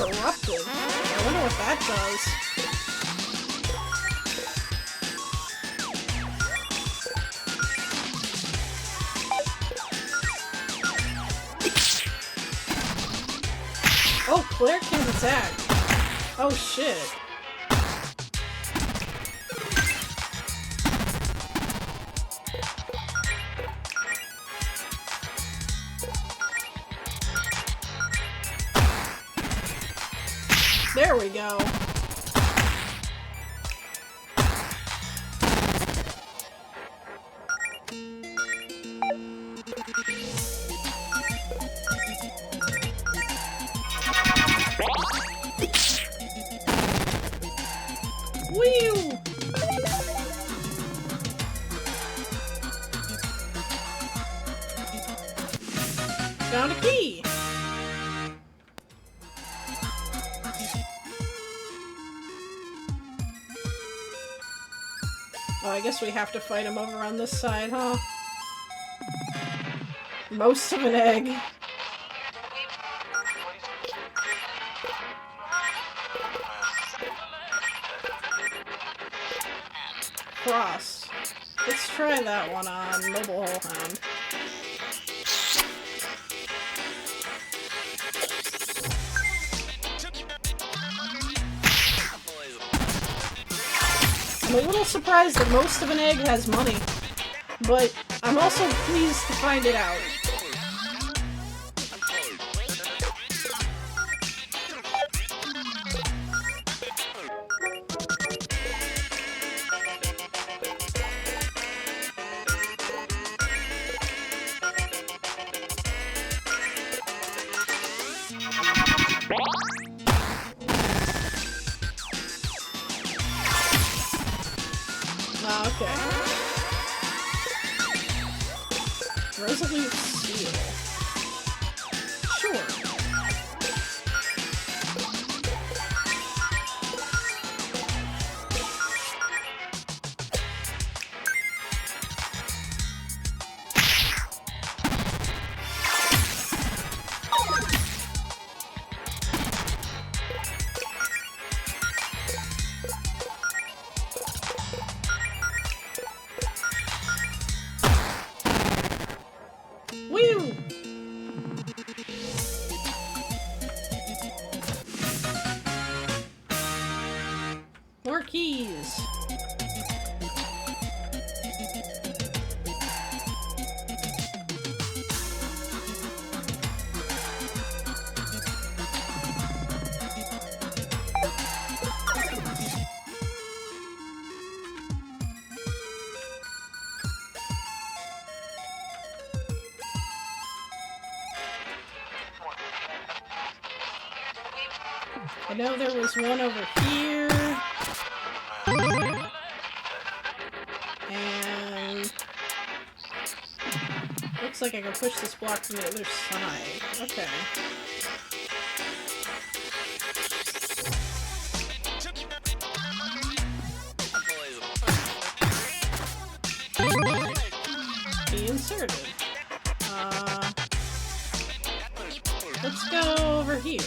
Corrupted. I wonder what that does. Oh, Claire can't attack. Oh shit. There we go. Wheel! Found a key! Oh, I guess we have to fight him over on this side, huh? Most of an egg. Cross. Let's try that one on Mobile Hole Hound. I'm a little surprised that most of an egg has money, but I'm also pleased to find it out. seal. Sure. Woo! More keys. I know there was one over here. And looks like I can push this block from the other side. Okay. Be inserted. Let's go over here.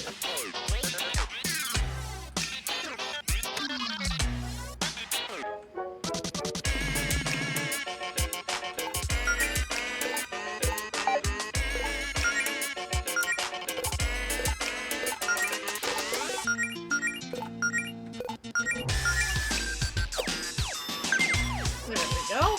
There we go.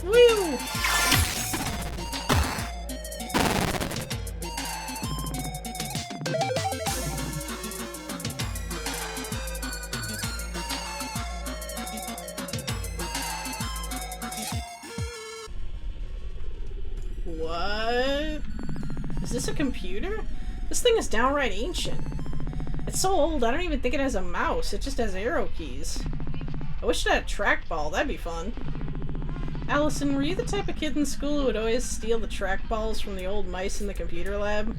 Woo! What? Is this a computer? This thing is downright ancient. It's so old, I don't even think it has a mouse. It just has arrow keys. I wish it had a trackball. That'd be fun. Allison, were you the type of kid in school who would always steal the trackballs from the old mice in the computer lab?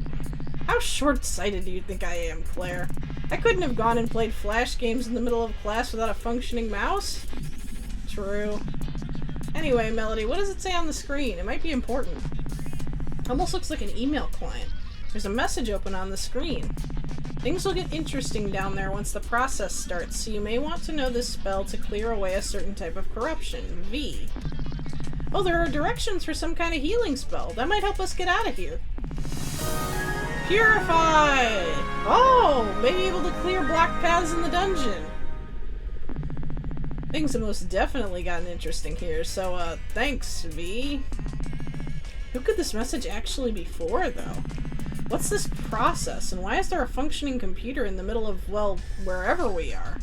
How short-sighted do you think I am, Claire? I couldn't have gone and played Flash games in the middle of class without a functioning mouse? True. Anyway, Melody, what does it say on the screen? It might be important. Almost looks like an email client. There's a message open on the screen. Things will get interesting down there once the process starts, so you may want to know this spell to clear away a certain type of corruption. V. Oh, there are directions for some kind of healing spell. That might help us get out of here. Purify! Oh, may be able to clear black paths in the dungeon. Things have most definitely gotten interesting here, so, thanks, V. Who could this message actually be for, though? What's this process, and why is there a functioning computer in the middle of, well, wherever we are?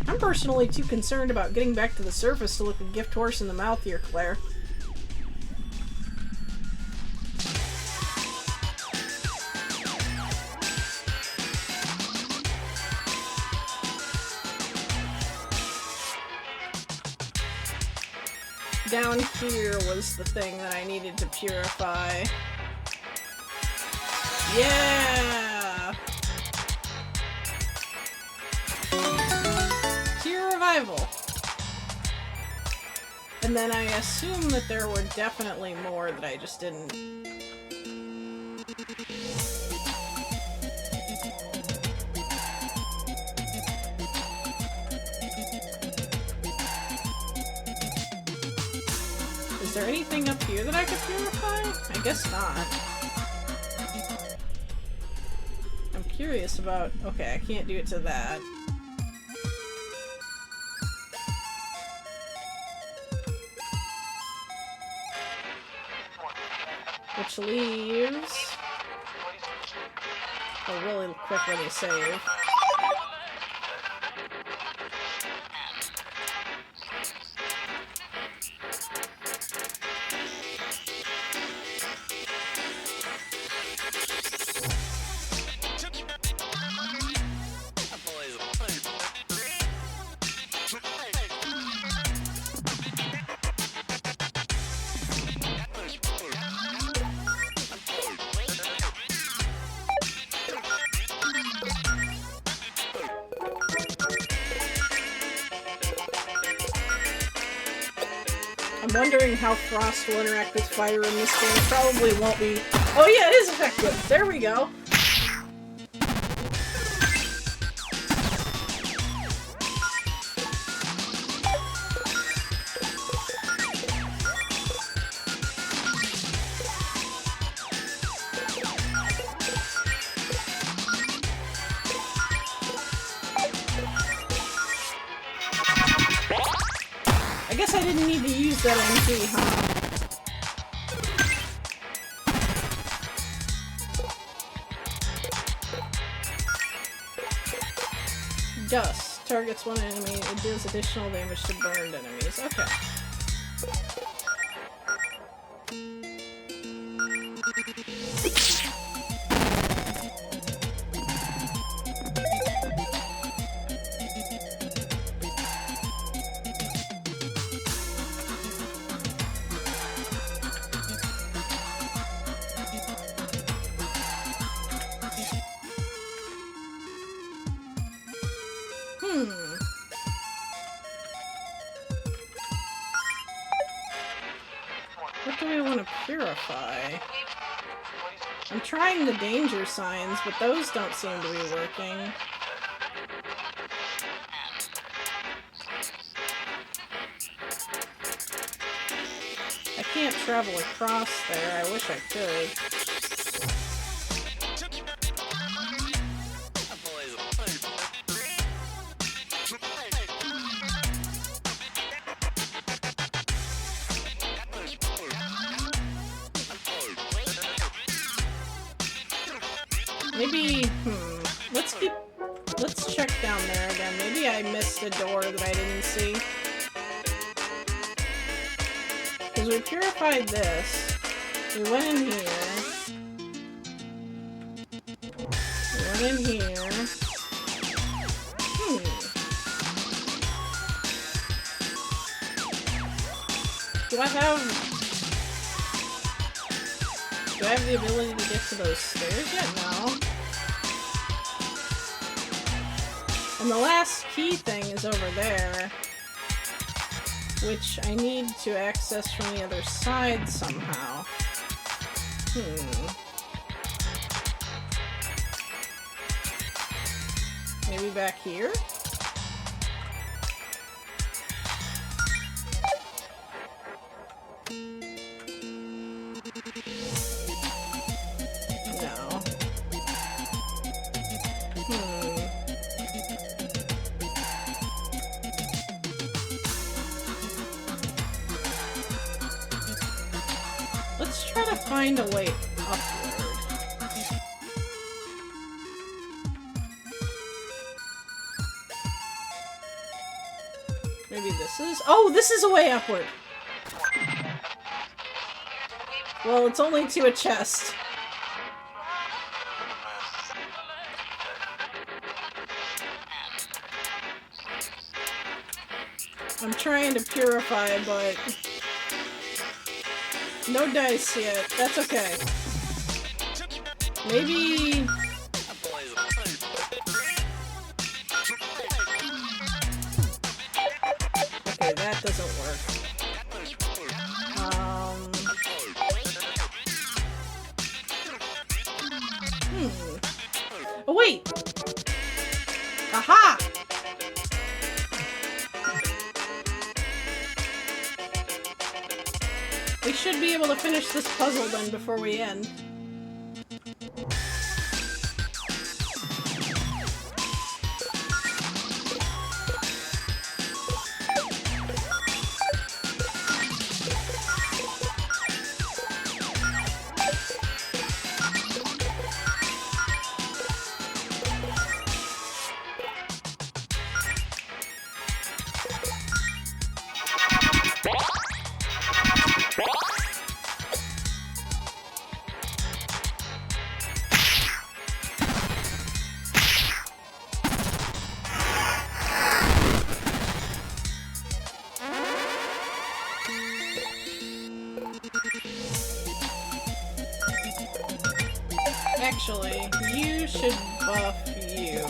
I'm personally too concerned about getting back to the surface to look a gift horse in the mouth here, Claire. Down here was the thing that I needed to purify. Yeah! Tear Revival. And then I assume that there were definitely more that I just didn't... Is there anything up here that I could purify? I guess not. I'm curious about... Okay, I can't do it to that. Which leaves... Oh, really quick when you save. I'm wondering how frost will interact with fire in this game. Probably won't be. Oh yeah, it is effective! There we go! I guess I didn't need to use that MP, huh? Dust. Targets one enemy. It deals additional damage to burned enemies. Okay. What do we want to purify? I'm trying the danger signs, but those don't seem to be working. I can't travel across there. I wish I could. Maybe, let's check down there again. Maybe I missed a door that I didn't see. Because we purified this. We went in here. We went in here. Do I have the ability to get to those stairs yet? No. And the last key thing is over there, which I need to access from the other side somehow. Maybe back here? Let's try to find a way upward. Maybe this is... Oh, this is a way upward! Well, it's only to a chest. I'm trying to purify, but... No dice yet. That's okay. Maybe... Okay, that doesn't work. Oh, wait! Aha! We should be able to finish this puzzle then before we end. actually. You should buff you.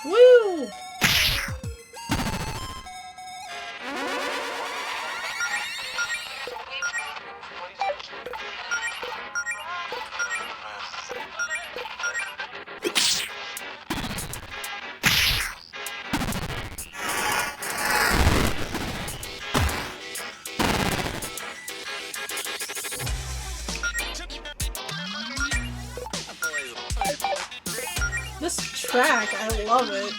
Woo! This track, I love it.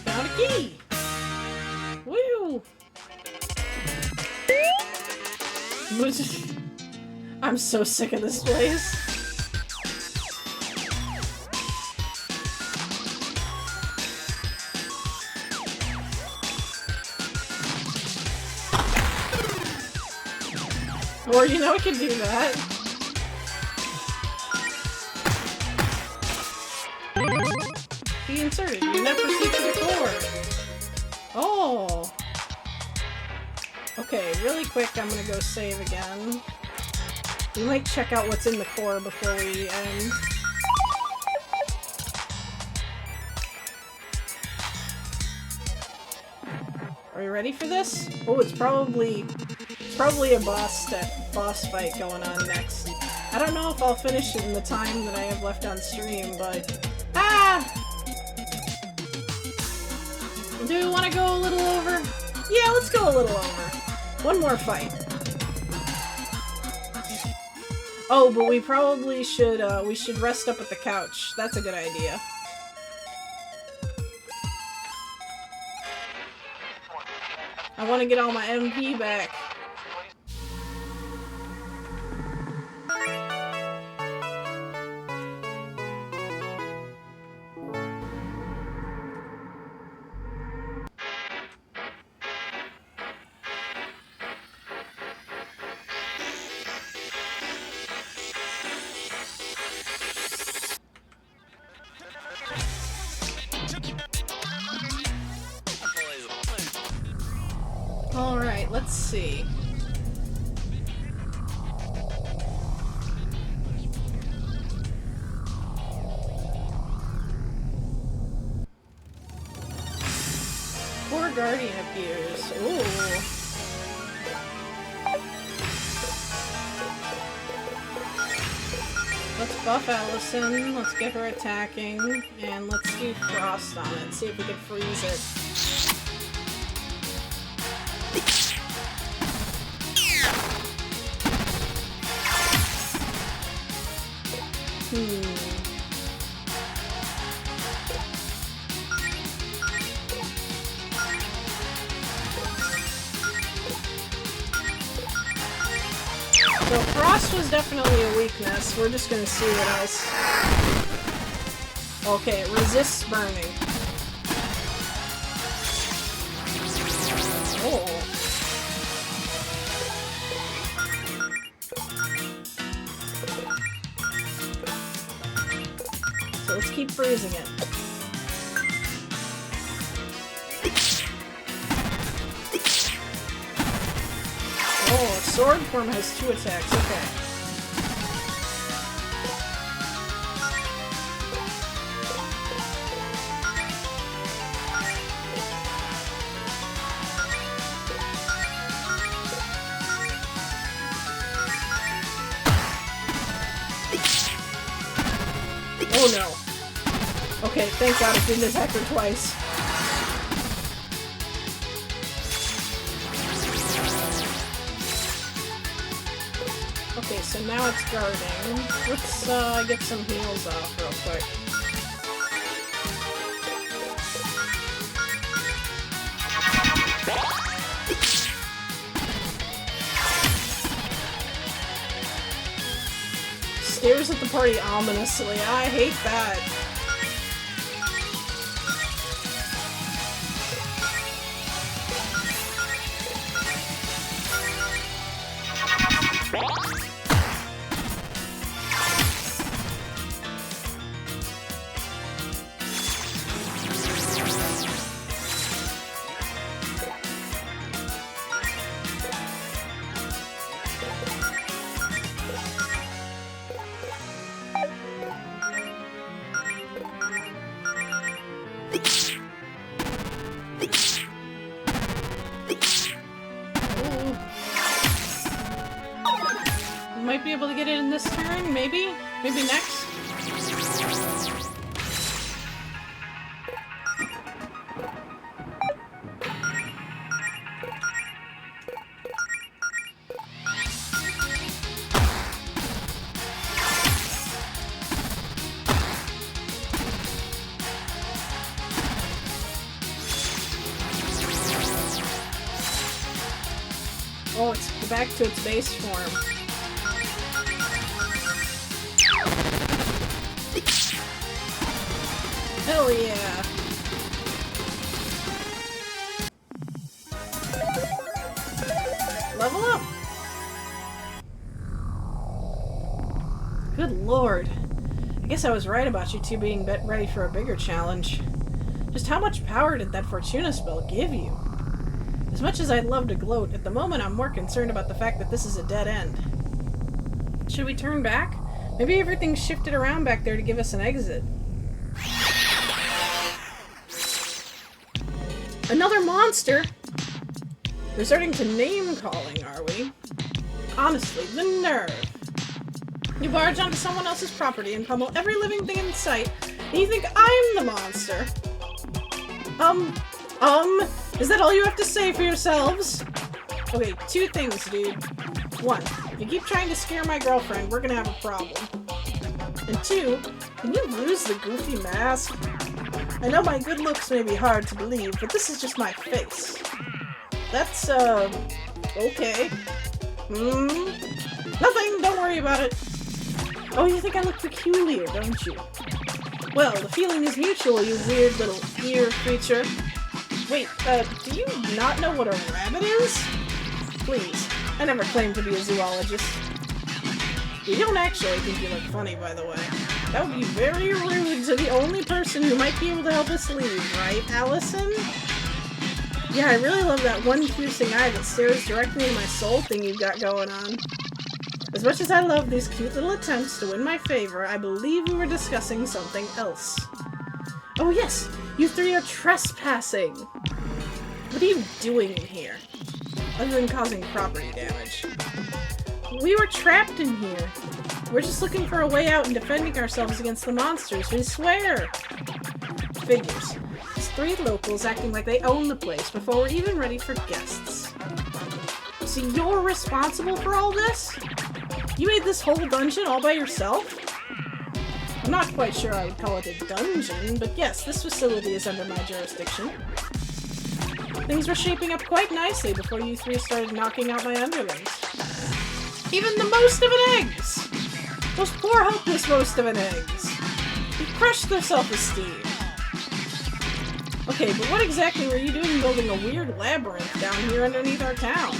Found a key! Woo! I'm so sick of this place. Or, you know, I can do that. Be inserted. You never proceed to the core. Oh. Okay, really quick, I'm gonna go save again. We might check out what's in the core before we end. Are you ready for this? Oh, it's probably a boss fight going on next. I don't know if I'll finish it in the time that I have left on stream, but do we want to go a little over? Yeah, let's go a little over. One more fight. Oh, but we probably should, we should rest up at the couch. That's a good idea. I want to get all my MP back. Alright, let's see. Poor Guardian appears. Ooh. Let's buff Allison, let's get her attacking, and let's do Frost on it, see if we can freeze it. So Frost was definitely a weakness. We're just gonna see what else. Okay, it resists burning. Oh. So let's keep freezing it. Oh, sword form has 2 attacks, okay. Oh no. Okay, thank God it didn't attack her twice. Okay, so now it's guarding. Let's get some heals off real quick. stares at the party ominously. I hate that. Might be able to get it in this turn, maybe? Maybe next? Oh, it's back to its base form. Hell yeah! Level up! Good lord. I guess I was right about you two being ready for a bigger challenge. Just how much power did that Fortuna spell give you? As much as I'd love to gloat, at the moment I'm more concerned about the fact that this is a dead end. Should we turn back? Maybe everything's shifted around back there to give us an exit. Another monster? We're starting to name-calling, are we? Honestly, the nerve. You barge onto someone else's property and pummel every living thing in sight, and you think I'm the monster. Is that all you have to say for yourselves? Okay, two things, dude. One, if you keep trying to scare my girlfriend, we're gonna have a problem. And two, can you lose the goofy mask? I know my good looks may be hard to believe, but this is just my face. That's, okay. Nothing, don't worry about it. Oh, you think I look peculiar, don't you? Well, the feeling is mutual, you weird little ear creature. Wait, do you not know what a rabbit is? Please, I never claimed to be a zoologist. You don't actually think you look funny, by the way. That would be very rude to the only person who might be able to help us leave, right, Allison? Yeah, I really love that one piercing eye that stares directly in my soul thing you've got going on. As much as I love these cute little attempts to win my favor, I believe we were discussing something else. Oh yes, you three are trespassing! What are you doing in here? Other than causing property damage. We were trapped in here. We're just looking for a way out and defending ourselves against the monsters, we swear! Figures. It's three locals acting like they own the place before we're even ready for guests. So you're responsible for all this? You made this whole dungeon all by yourself? I'm not quite sure I would call it a dungeon, but yes, this facility is under my jurisdiction. Things were shaping up quite nicely before you three started knocking out my underlings. Even the most of an eggs! Those poor helpless most of an eggs! You crushed their self-esteem. Okay, but what exactly were you doing building a weird labyrinth down here underneath our town?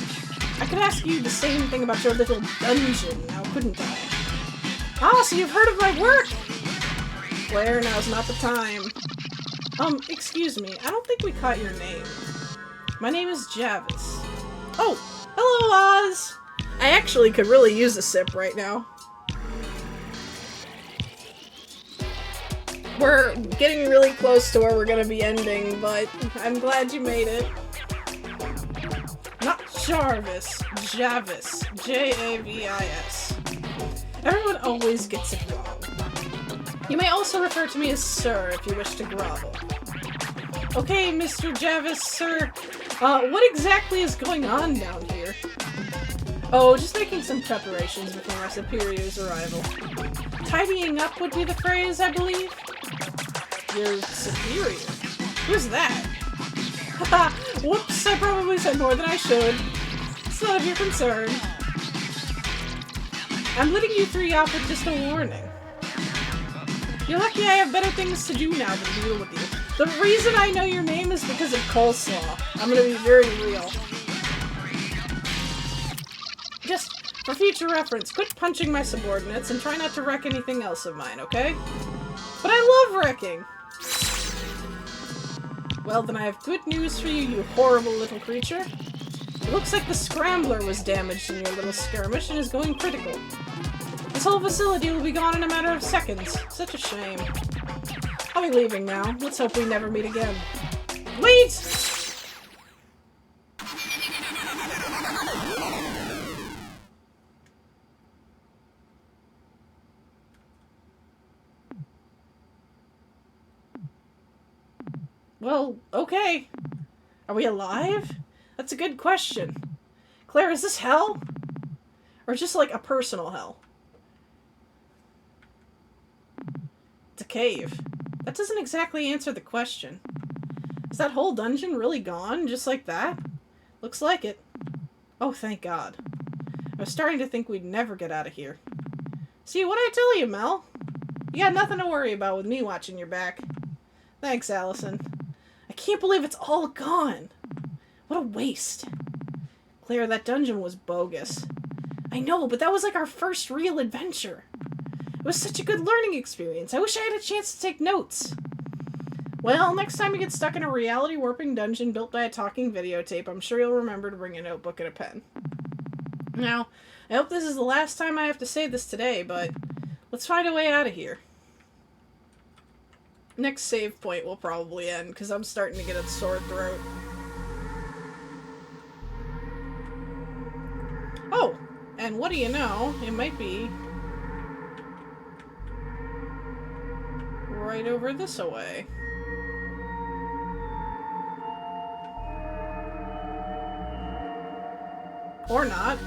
I could ask you the same thing about your little dungeon, now couldn't I? Ah, so you've heard of my work! Claire, now's not the time. Excuse me, I don't think we caught your name. My name is Javis. Oh, hello, Oz! I actually could really use a sip right now. We're getting really close to where we're gonna be ending, but I'm glad you made it. Not Jarvis, Javis. J-A-V-I-S. Everyone always gets it wrong. You may also refer to me as Sir if you wish to grovel. Okay, Mr. Javis, sir. What exactly is going on down here? Oh, just making some preparations before my superior's arrival. Tidying up would be the phrase, I believe? Your superior? Who's that? Haha, whoops, I probably said more than I should. It's none of your concern. I'm letting you three off with just a warning. You're lucky I have better things to do now than deal with you. The reason I know your name is because of coleslaw. I'm gonna be very real. Just for future reference, quit punching my subordinates and try not to wreck anything else of mine, okay? But I love wrecking! Well, then I have good news for you, you horrible little creature. It looks like the scrambler was damaged in your little skirmish and is going critical. This whole facility will be gone in a matter of seconds. Such a shame. I'll be leaving now. Let's hope we never meet again. Wait! Well, okay. Are we alive? That's a good question. Claire, is this hell? Or just like a personal hell? It's a cave. That doesn't exactly answer the question. Is that whole dungeon really gone, just like that? Looks like it. Oh, thank God. I was starting to think we'd never get out of here. See, what'd I tell you, Mel? You got nothing to worry about with me watching your back. Thanks, Allison. I can't believe it's all gone. What a waste. Claire, that dungeon was bogus. I know, but that was like our first real adventure. It was such a good learning experience. I wish I had a chance to take notes. Well, next time you get stuck in a reality warping dungeon built by a talking videotape, I'm sure you'll remember to bring a notebook and a pen. Now, I hope this is the last time I have to say this today, but let's find a way out of here. Next save point will probably end, because I'm starting to get a sore throat. Oh! And what do you know? It might be right over this away. Or not.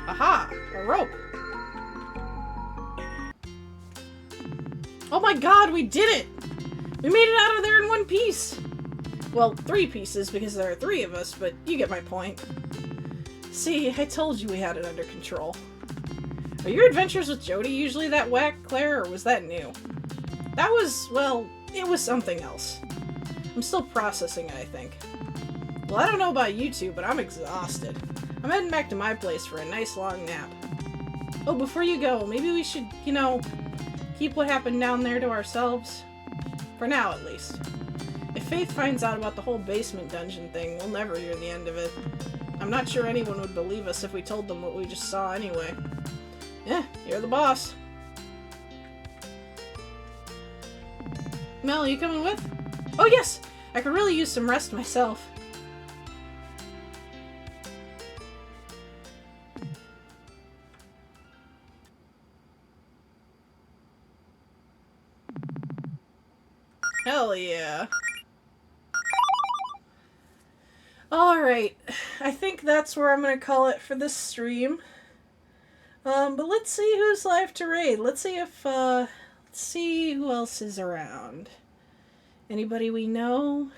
Aha! A rope! Oh my God, we did it! We made it out of there in one piece! Well, 3 pieces because there are 3 of us, but you get my point. See, I told you we had it under control. Are your adventures with Jodie usually that whack, Claire, or was that new? That was, well, it was something else. I'm still processing it, I think. Well, I don't know about you two, but I'm exhausted. I'm heading back to my place for a nice long nap. Oh, before you go, maybe we should, you know, keep what happened down there to ourselves. For now, at least. If Faith finds out about the whole basement dungeon thing, we'll never hear the end of it. I'm not sure anyone would believe us if we told them what we just saw anyway. Yeah, you're the boss. Mel, you coming with? Oh yes! I could really use some rest myself. Hell yeah. Alright, I think that's where I'm gonna call it for this stream. But let's see who's live to raid. Let's see if, let's see who else is around. Anybody we know?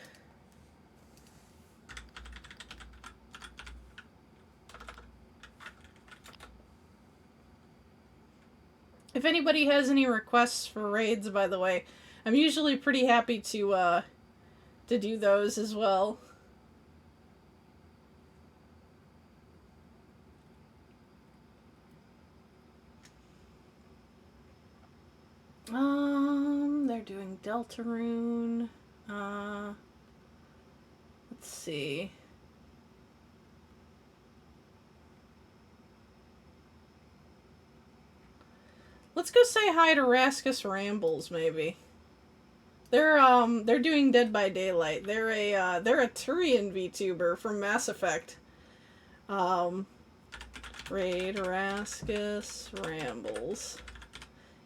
If anybody has any requests for raids, by the way, I'm usually pretty happy to do those as well. They're doing Deltarune. Let's see. Let's go say hi to Raskus Rambles, maybe. They're doing Dead by Daylight. They're a Turian VTuber from Mass Effect. Raid Raskus Rambles.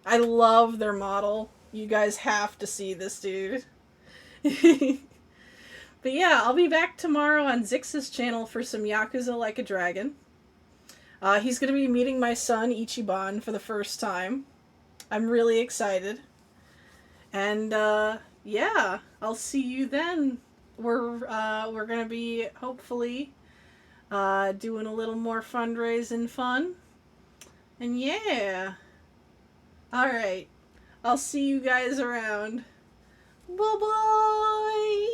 I love their model. You guys have to see this dude. But yeah, I'll be back tomorrow on Zix's channel for some Yakuza Like a Dragon. He's going to be meeting my son, Ichiban, for the first time. I'm really excited. And, yeah, I'll see you then. We're going to be, hopefully, doing a little more fundraising fun. And yeah. Alright. I'll see you guys around. Bye-bye!